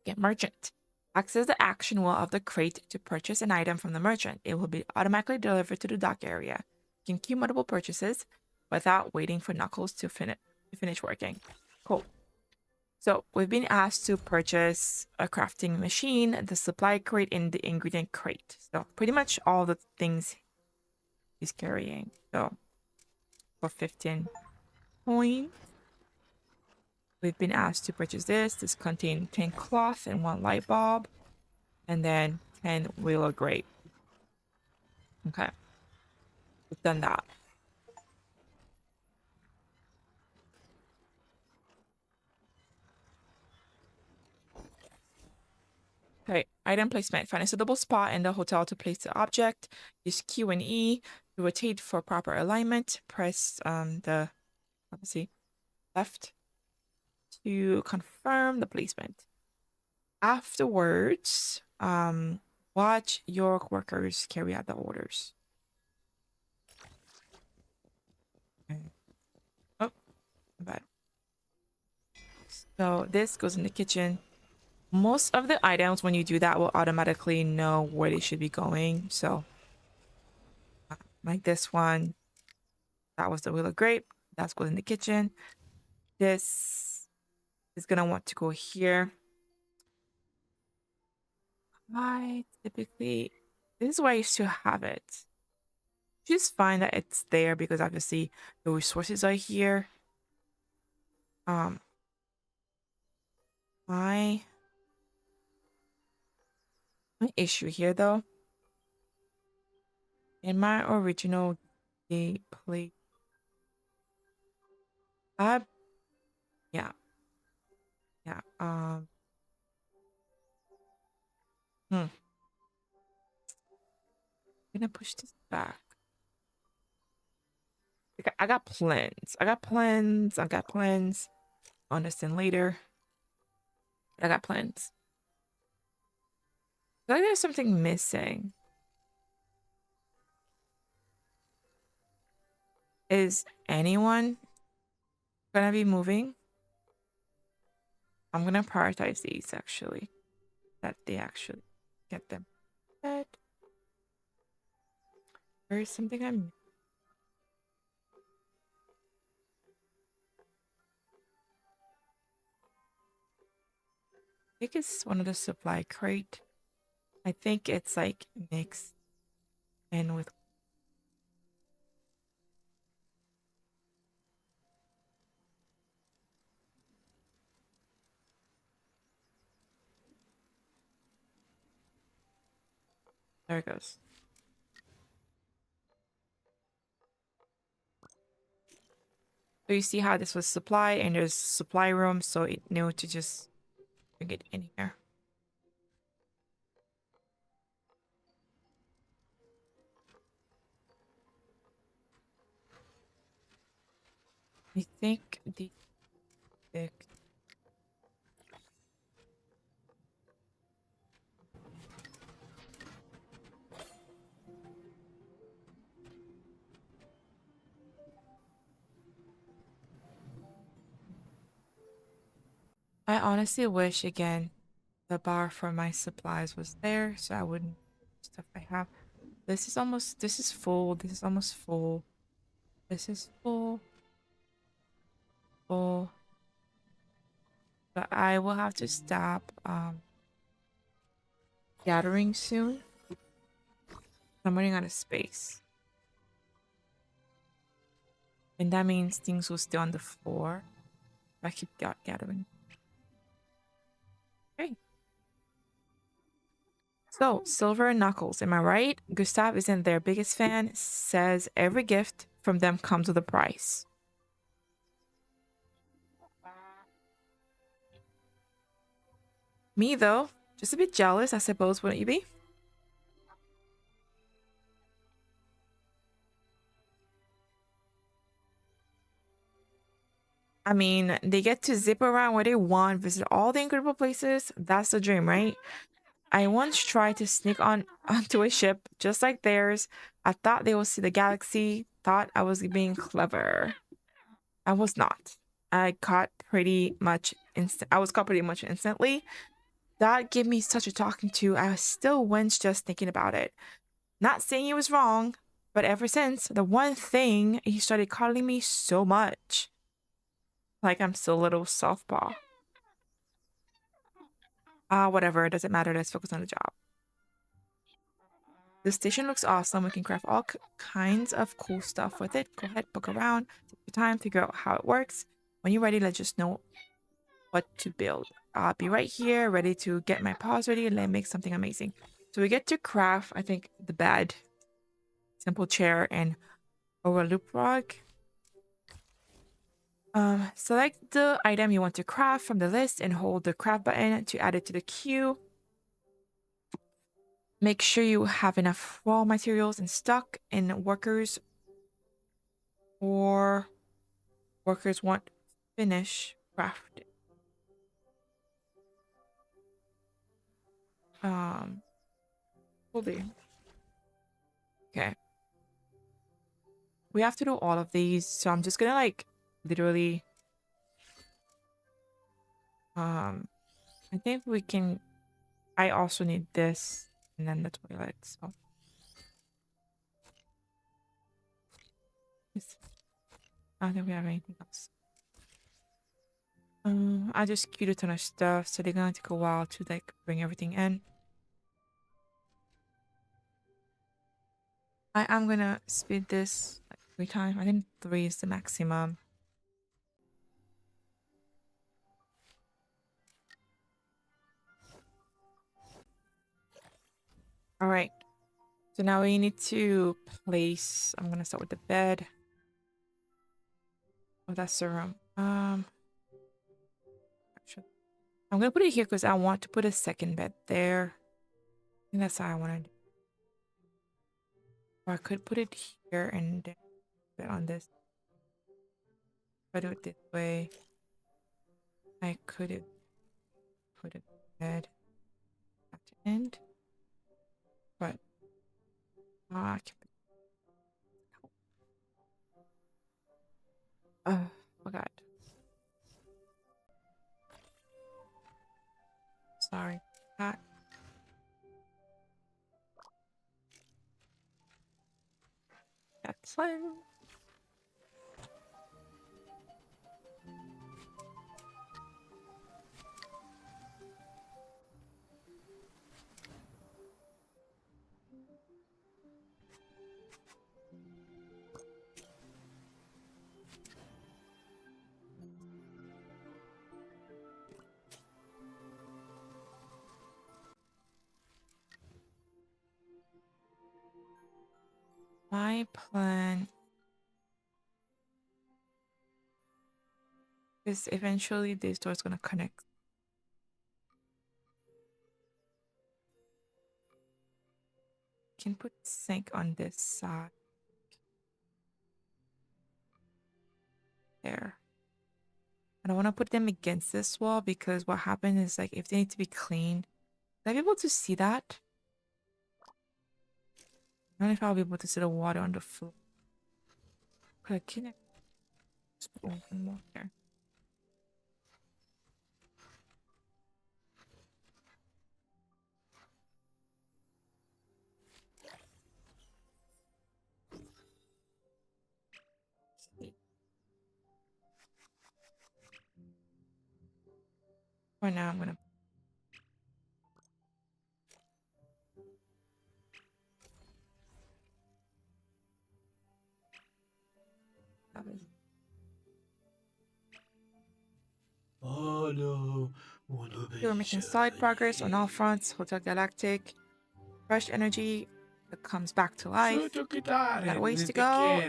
A: Get merchant. Access the action wheel of the crate to purchase an item from the merchant. It will be automatically delivered to the dock area. You can queue multiple purchases without waiting for Knuckles to finish working. Cool. So we've been asked to purchase a crafting machine, the supply crate, and the ingredient crate. So pretty much all the things he's carrying. So for 15 coins, we've been asked to purchase this. This contains 10 cloth and 1 light bulb, and then 10 willow grape. Okay, we've done that. Okay, item placement. Find a suitable spot in the hotel to place the object. Use Q and E to rotate for proper alignment. Press the left to confirm the placement. Afterwards, watch your workers carry out the orders. Okay. Oh, bad. So this goes in the kitchen. Most of the items, when you do that, will automatically know where they should be going. So, like this one, that was the willow grape. That's going in the kitchen. This is gonna want to go here. I typically, this is where I used to have it. Just find that it's there because obviously the resources are here. My issue here though, in my original gameplay, yeah, I'm gonna push this back. I got plans. I got plans. Understand later. I got plans. I feel like there's something missing. Is anyone gonna be moving? I'm gonna prioritize these actually. That they actually get them. But there is something I'm. I think it's one of the supply crate. I think it's like mixed in with. There it goes. So you see how this was supply and there's supply room, so it knew to just bring it in here. I think the I honestly wish again the bar for my supplies was there so I wouldn't stuff I have. This is full. This is almost full. This is full. Full. But I will have to stop gathering soon. I'm running out of space. And that means things will stay on the floor if I keep gathering. Okay. So, Silver and Knuckles, am I right? Gustav isn't their biggest fan, says every gift from them comes with a price. Me, though, just a bit jealous, I suppose, wouldn't you be? I mean, they get to zip around where they want, visit all the incredible places. That's the dream, right? I once tried to sneak onto a ship just like theirs. I thought they would see the galaxy, thought I was being clever. I was not. I was caught pretty much instantly. That gave me such a talking to. I still wince just thinking about it. Not saying he was wrong, but ever since, the one thing he started calling me so much. Like I'm still a little softball. Whatever, it doesn't matter. Let's focus on the job. The station looks awesome. We can craft all kinds of cool stuff with it. Go ahead, book around, take your time, figure out how it works. When you're ready, let just know what to build. I'll be right here, ready to get my paws ready and let make something amazing. So we get to craft, I think, the bed, simple chair, and overloop rug. Select the item you want to craft from the list and hold the craft button to add it to the queue. Make sure you have enough raw materials in stock and workers want finish crafting. Will be. Okay. We have to do all of these, so I'm just gonna like literally I think we can I also need this and then the toilet, so I don't think we have anything else. I just queued a ton of stuff, so they're gonna take a while to like bring everything in. I am gonna speed this like 3 times. I think 3 is the maximum. All right. So now we need to place. I'm gonna start with the bed. Oh, that's the room. Actually, I'm gonna put it here because I want to put a second bed there. I think that's how I wanted. Or I could put it here and then put it on this. If I do it this way, I could put it bed at the end. But I can. Forgot. Sorry. That. That's fine. my plan is eventually this door is gonna connect. Can put sink on this side there. I don't want to put them against this wall because what happened is like if they need to be cleaned, will I be able to see that? I don't know if I'll be able to see the water on the floor. Could I connect? Just put one more here. For now, I'm gonna.
C: Follow
A: We're making solid progress on all fronts. Hotel Galactic, fresh energy that comes back to life. Got a ways to go.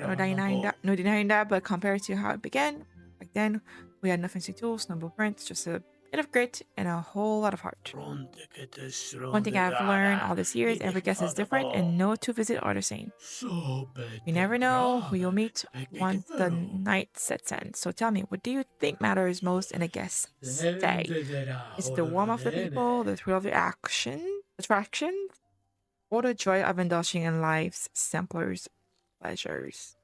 A: No denying that, but compared to how it began, back then, we had no fancy tools, no blueprints, just a bit of grit and a whole lot of heart. One thing I've learned all these years, every guest is different and no two visits are the same. You never know who you'll meet once the night sets in. So tell me, what do you think matters most in a guest stay? Is it the warmth of the people, the thrill of the attractions, or the joy of indulging in life's simpler pleasures?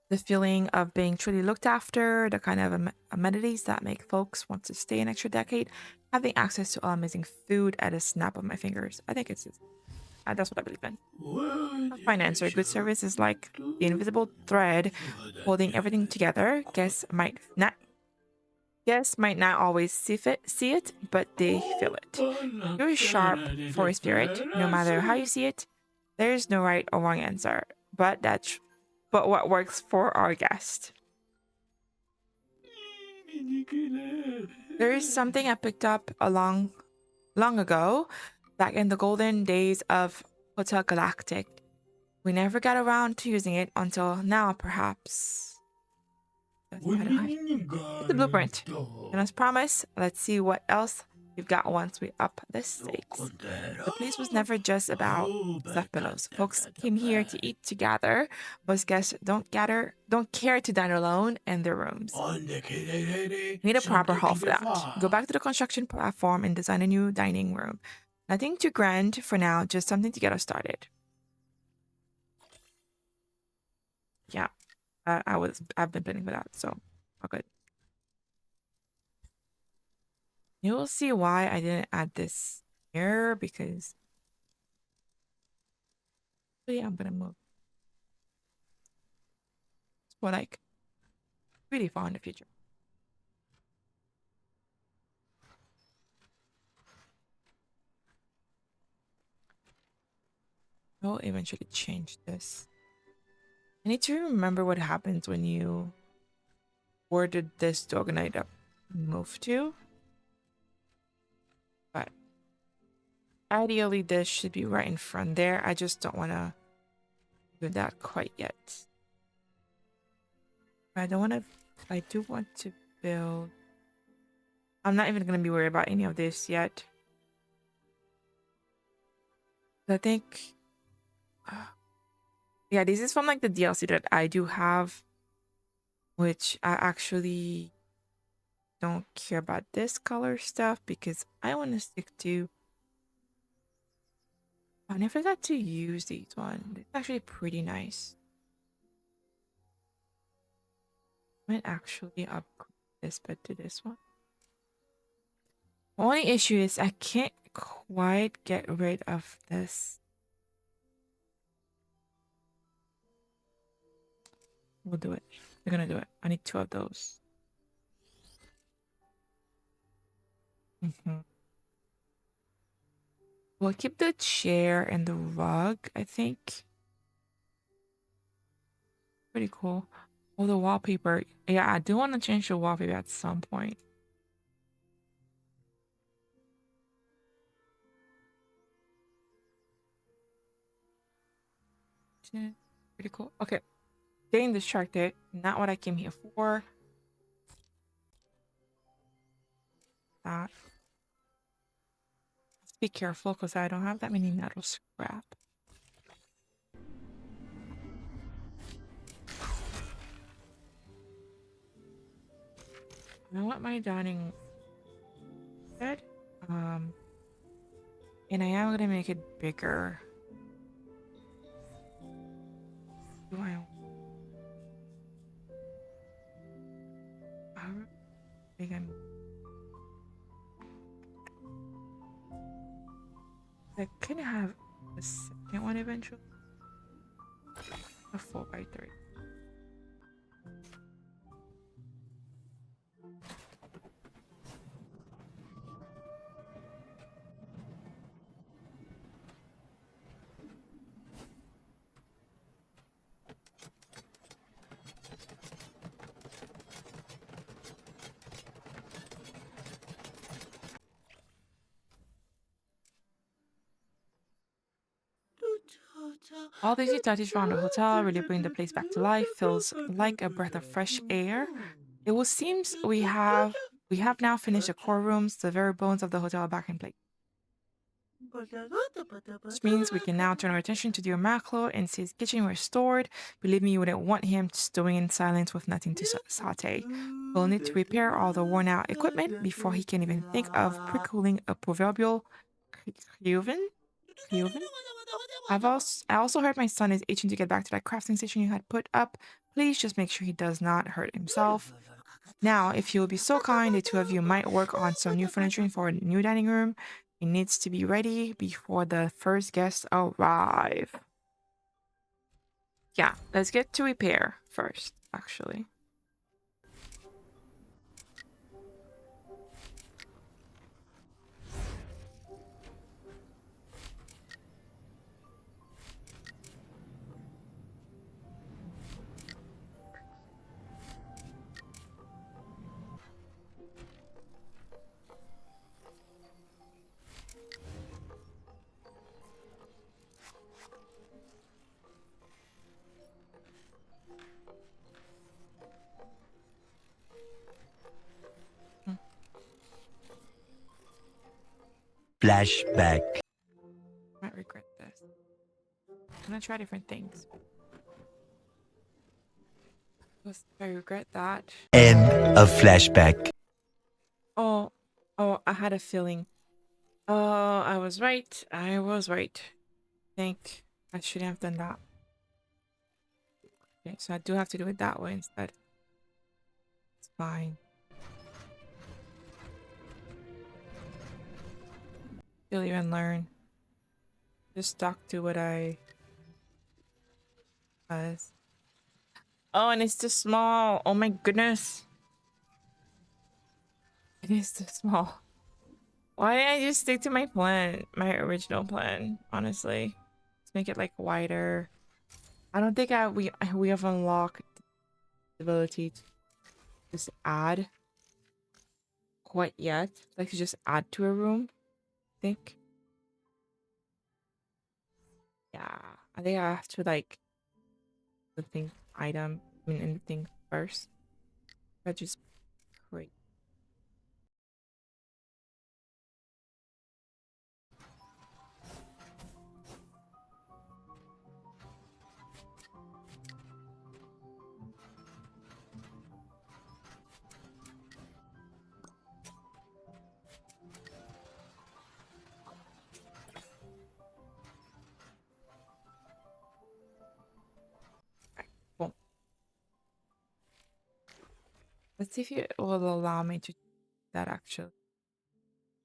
A: The feeling of being truly looked after, the kind of amenities that make folks want to stay an extra decade, having access to all amazing food at a snap of my fingers. I think that's what I believe in. A fine answer. Good service is like the invisible thread holding everything together. Guests might not always see it, but they feel it. You're sharp for a spirit, no matter how you see it. There's no right or wrong answer, but what works for our guest. There is something I picked up long ago, back in the golden days of Hotel Galactic. We never got around to using it until now, perhaps. It's the blueprint. And as promised, let's see what else we've got once we up the stakes. The place was never just about stuffed pillows. Folks came here to eat together. Most guests don't care to dine alone in their rooms. Need a proper hall for that. Go back to the construction platform and design a new dining room. Nothing too grand for now, just something to get us started. Yeah, I've been planning for that, so all good. You will see why I didn't add this here because yeah, I'm gonna move. It's for like really far in the future. I'll eventually change this. I need to remember what happens when you ordered this to organize up move to. But ideally this should be right in front there. I just don't wanna do that quite yet. I do want to build. I'm not even gonna be worried about any of this yet. I think yeah, this is from like the DLC that I do have, which I actually don't care about this color stuff because I want to stick to. I never got to use these ones. It's actually pretty nice. I might actually upgrade this bit to this one. The only issue is I can't quite get rid of this. We'll do it. We're gonna do it. I need 2 of those. We'll keep the chair and the rug, I think. Pretty cool. Oh, the wallpaper. Yeah, I do want to change the wallpaper at some point. Pretty cool. Okay. Getting distracted. Not what I came here for. That. Let's be careful because I don't have that many metal scrap. I want my dining bed. And I am gonna make it bigger. Do I think I kind of have a second one eventually. A 4x3. All these touches around the hotel really bring the place back to life. Feels like a breath of fresh air. It will seems we have now finished the core rooms. The very bones of the hotel are back in place. Which means we can now turn our attention to dear Maclo and see his kitchen restored. Believe me, you wouldn't want him stowing in silence with nothing to saute. We'll need to repair all the worn out equipment before he can even think of pre-cooling a proverbial Cleoven. I also heard my son is itching to get back to that crafting station you had put up. Please just make sure he does not hurt himself. Now, if you will be so kind, the two of you might work on some new furniture for a new dining room. It needs to be ready before the first guests arrive. Yeah, let's get to repair first, actually.
D: Flashback.
A: Might regret this. I'm gonna try different things. I regret that.
D: End of flashback.
A: Oh, I had a feeling. Oh, I was right. I was right. I think I shouldn't have done that. Okay, so I do have to do it that way instead. It's fine. You'll even learn. Just stuck to what I was. Oh, and it's too small. Oh my goodness. It is too small. Why didn't I just stick to my plan? My original plan, honestly. Let's make it like wider. I don't think we have unlocked the ability to just add quite yet. Like to just add to a room, I think. Yeah. I think I have to like the thing item, I mean anything first. I just create. Cool. Let's see if it will allow me to do that actually.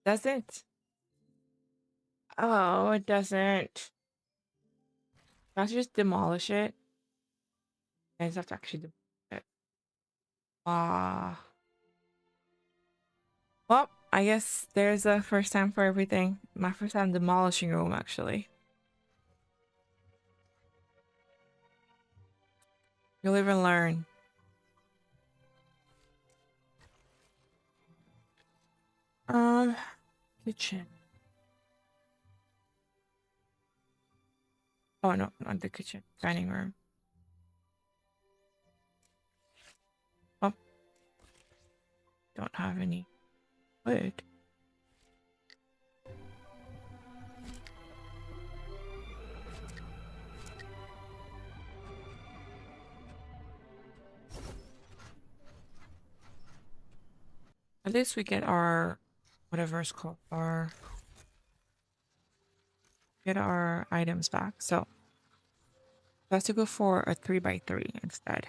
A: Doesn't. Oh, it doesn't. I have to just demolish it. I just have to actually demolish it. Ah. Well, I guess there's a first time for everything. My first time demolishing a room, actually. You'll even learn. Um, kitchen. Oh no, not the kitchen, dining room. Oh, don't have any wood. At least we get our whatever it's called, our get our items back. So let's go for a 3x3 instead.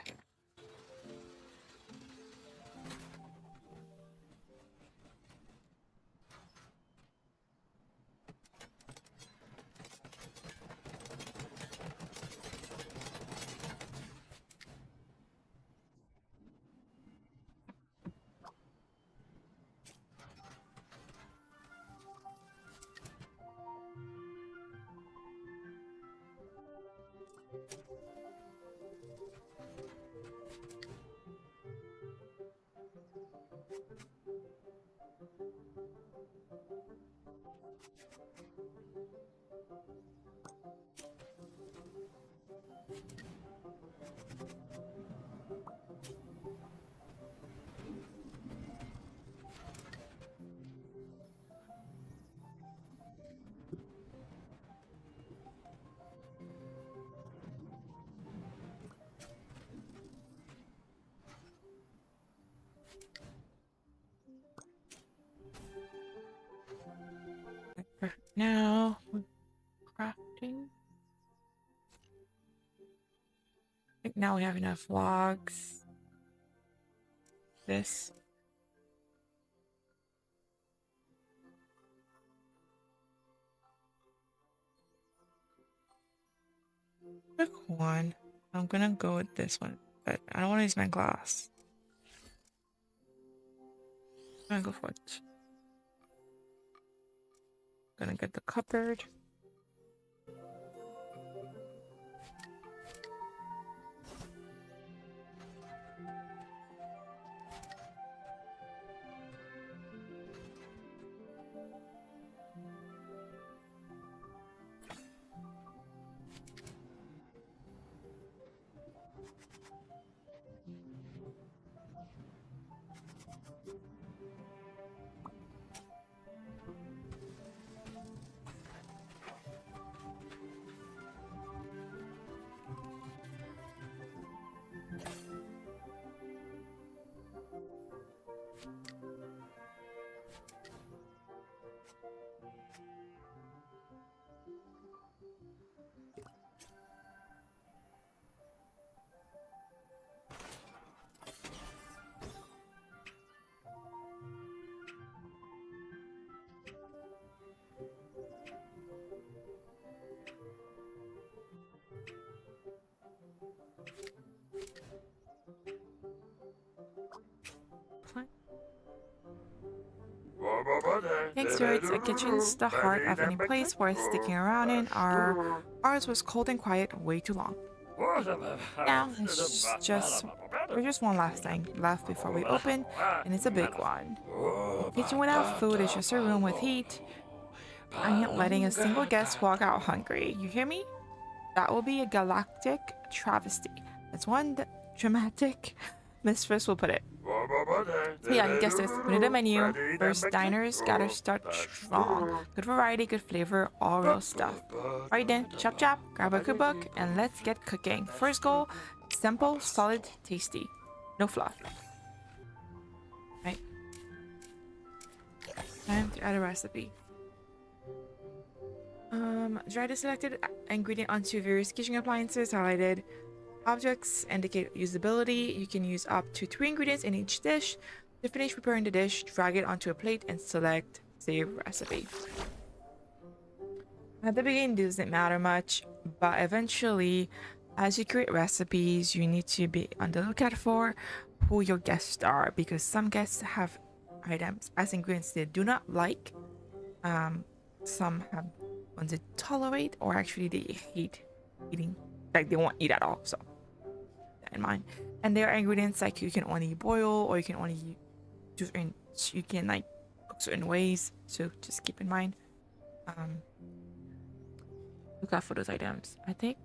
A: Perfect. Now crafting. I think now we have enough logs. This. Pick one. I'm gonna go with this one, but I don't want to use my glass. I'm gonna go for it. Gonna get the cupboard. Thanks, Stuart. A kitchen's the heart of any place worth sticking around in. Ours was cold and quiet way too long. Now there's just one last thing left before we open, and it's a big one. A kitchen without food is just a room with heat. I ain't letting a single guest walk out hungry. You hear me? That will be a galactic travesty. That's one dramatic mistress will put it. So yeah, guess this. We need a menu. First, diners gotta start strong. Good variety, good flavor, all real stuff. Alright then, chop chop, grab a cookbook, and let's get cooking. First goal, simple, solid, tasty. No fluff. Right. Time to add a recipe. Dry the selected ingredient onto various kitchen appliances highlighted. Objects indicate usability. You can use up to 3 ingredients in each dish. To finish preparing the dish, drag it onto a plate and select Save Recipe. At the beginning, this doesn't matter much, but eventually, as you create recipes, you need to be on the lookout for who your guests are, because some guests have items as ingredients they do not like. Some have ones they tolerate, or actually they hate eating, like they won't eat at all. So in mind, and there are ingredients like you can only boil, or you can only do certain, you can like cook certain ways, so just keep in mind. Look out for those items. I think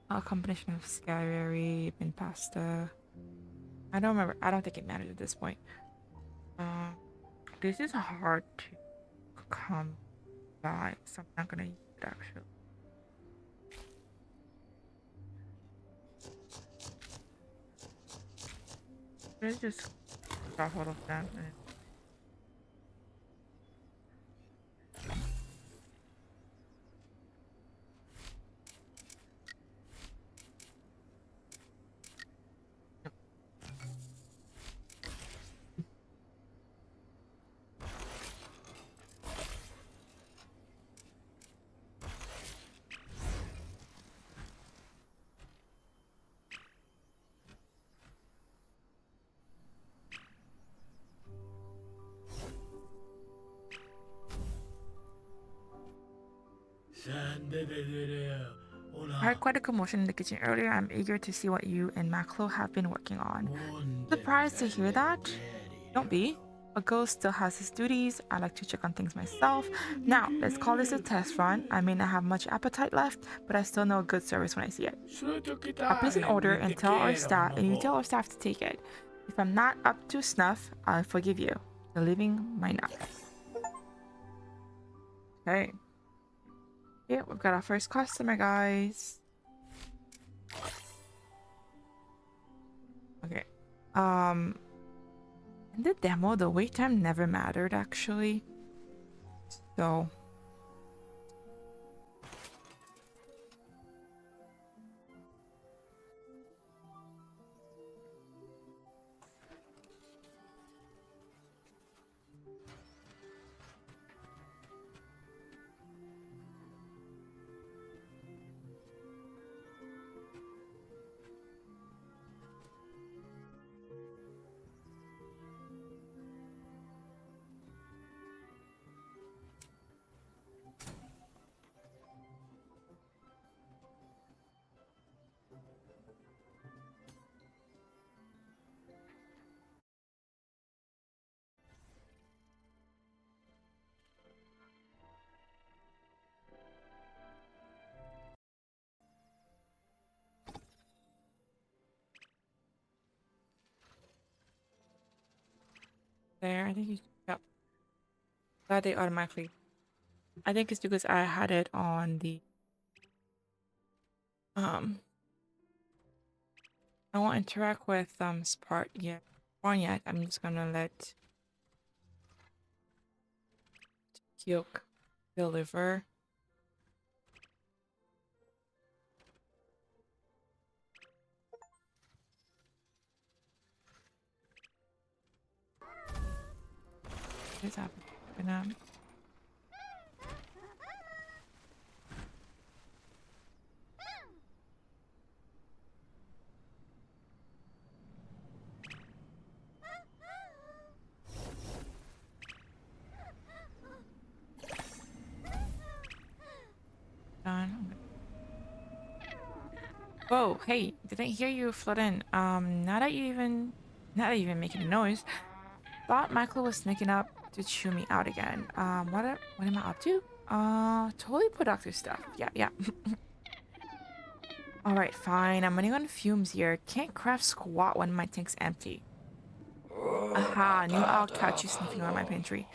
A: a combination of scary and pasta. I don't remember. I don't think it matters at this point. Um, this is hard to come by, so I'm not gonna use it actually. Let's just drop all of them. I heard quite a commotion in the kitchen earlier. I'm eager to see what you and Maclo have been working on. Surprised to hear that? Don't be. A ghost still has his duties. I like to check on things myself. Now, let's call this a test run. I may not have much appetite left, but I still know good service when I see it. I'll place an order and you tell our staff to take it. If I'm not up to snuff, I'll forgive you. The living might not. Okay. Yeah, we've got our first customer, guys. Okay. In the demo, the wait time never mattered actually. So there, I think you, yep. Glad they automatically. I think it's because I had it on the I won't interact with Spart yet. Yet. I'm just gonna let Kyok deliver. What's happening? Done. Whoa, hey, didn't hear you float in. Not that you even making a noise. Thought Michael was sneaking up to chew me out again. What am I up to? Totally productive stuff. Yeah. Alright, fine. I'm running on fumes here. Can't craft squat when my tank's empty. Aha, knew I'll catch you sniffing around my pantry.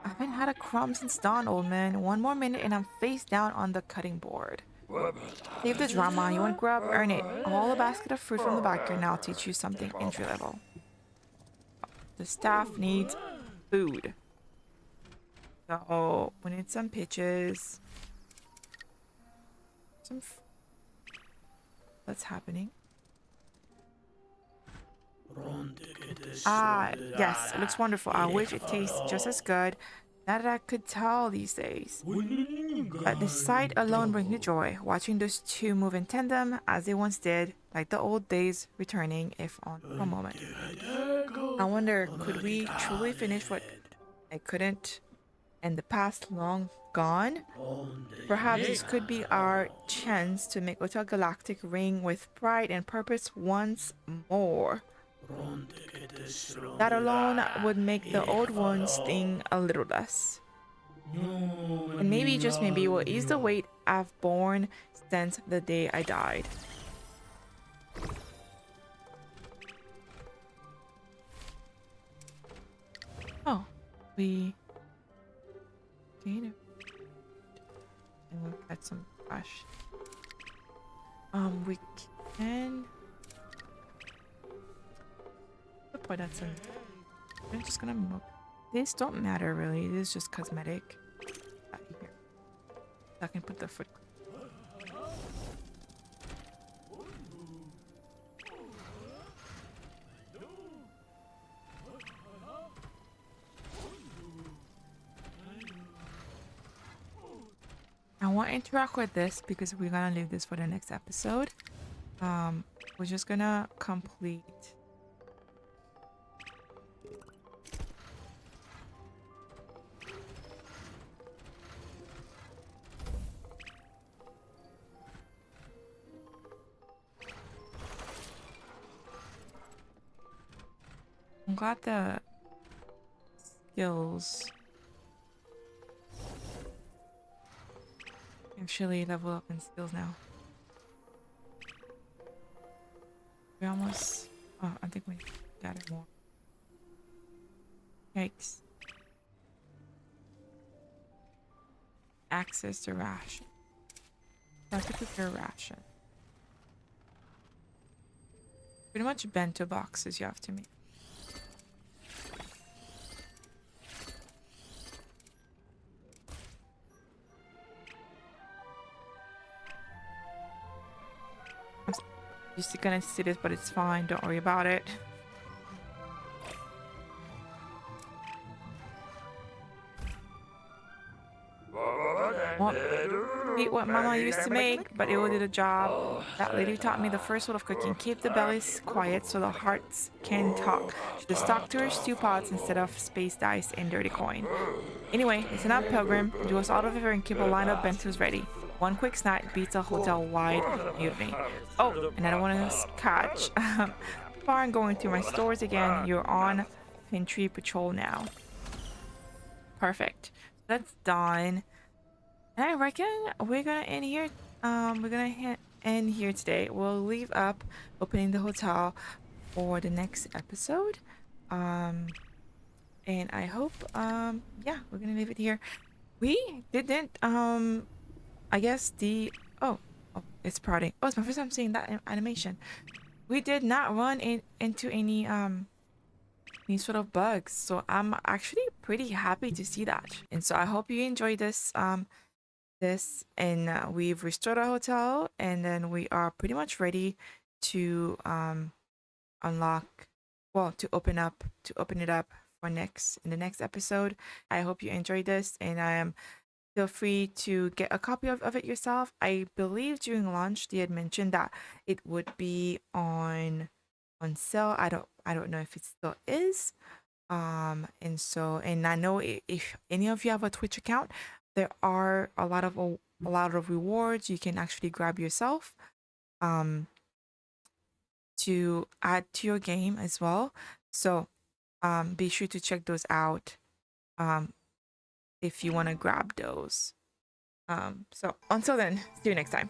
A: I haven't had a crumb since dawn, old man. One more minute and I'm face down on the cutting board. Save the drama. You want grub? Earn it. Haul a basket of fruit from the backyard and I'll teach you something entry level. The staff needs food. So, we need some pitches. What's happening? Ah, yes, it looks wonderful. I wish it tastes just as good. Not that I could tell these days. The sight alone brings me joy. Watching those two move in tandem as they once did, like the old days returning, if on for a moment. I wonder, could we truly finish what I couldn't in the past long gone? Perhaps this could be our chance to make Hotel Galactic ring with pride and purpose once more. That alone would make the old wound sting a little less. And maybe, just maybe, will ease the weight I've borne since the day I died. Oh, we gain it. And we'll get some fresh. We can put that some. I'm just gonna move. These don't matter really. It is just cosmetic. Here. I can put the foot. I want to interact with this because we're gonna leave this for the next episode. We're just gonna complete. I'm glad the skills actually level up in skills now. We almost. Oh, I think we got it more. Yikes. Access to ration. I have to prepare ration. Pretty much bento boxes you have to make. You're still gonna see this, but it's fine. Don't worry about it. Well, eat what Mama used to make, but it will do the job. That lady taught me the first rule of cooking: keep the bellies quiet so the hearts can talk. She just talk to her stew pots instead of space dice and dirty coin. Anyway, listen up, Pilgrim. Do us all a favor and keep a line of bentos ready. One quick snack beats a hotel-wide mutiny. Oh, and I don't want to catch. Far and going through my stores again. You're on pantry patrol now. Perfect. That's done. And I reckon we're gonna end here. We're gonna end here today. We'll leave up opening the hotel for the next episode. And I hope yeah, we're gonna leave it here. We didn't I guess the oh it's prodding. Oh, it's my first time seeing that animation. We did not run into any sort of bugs, so I'm actually pretty happy to see that. And so I hope you enjoyed this and we've restored our hotel, and then we are pretty much ready to unlock, well, to open it up for in the next episode. I hope you enjoyed this, and feel free to get a copy of it yourself. I believe during launch they had mentioned that it would be on sale. I don't know if it still is. And so, and I know if any of you have a Twitch account, there are a lot of rewards you can actually grab yourself to add to your game as well. So be sure to check those out if you want to grab those. So until then, see you next time.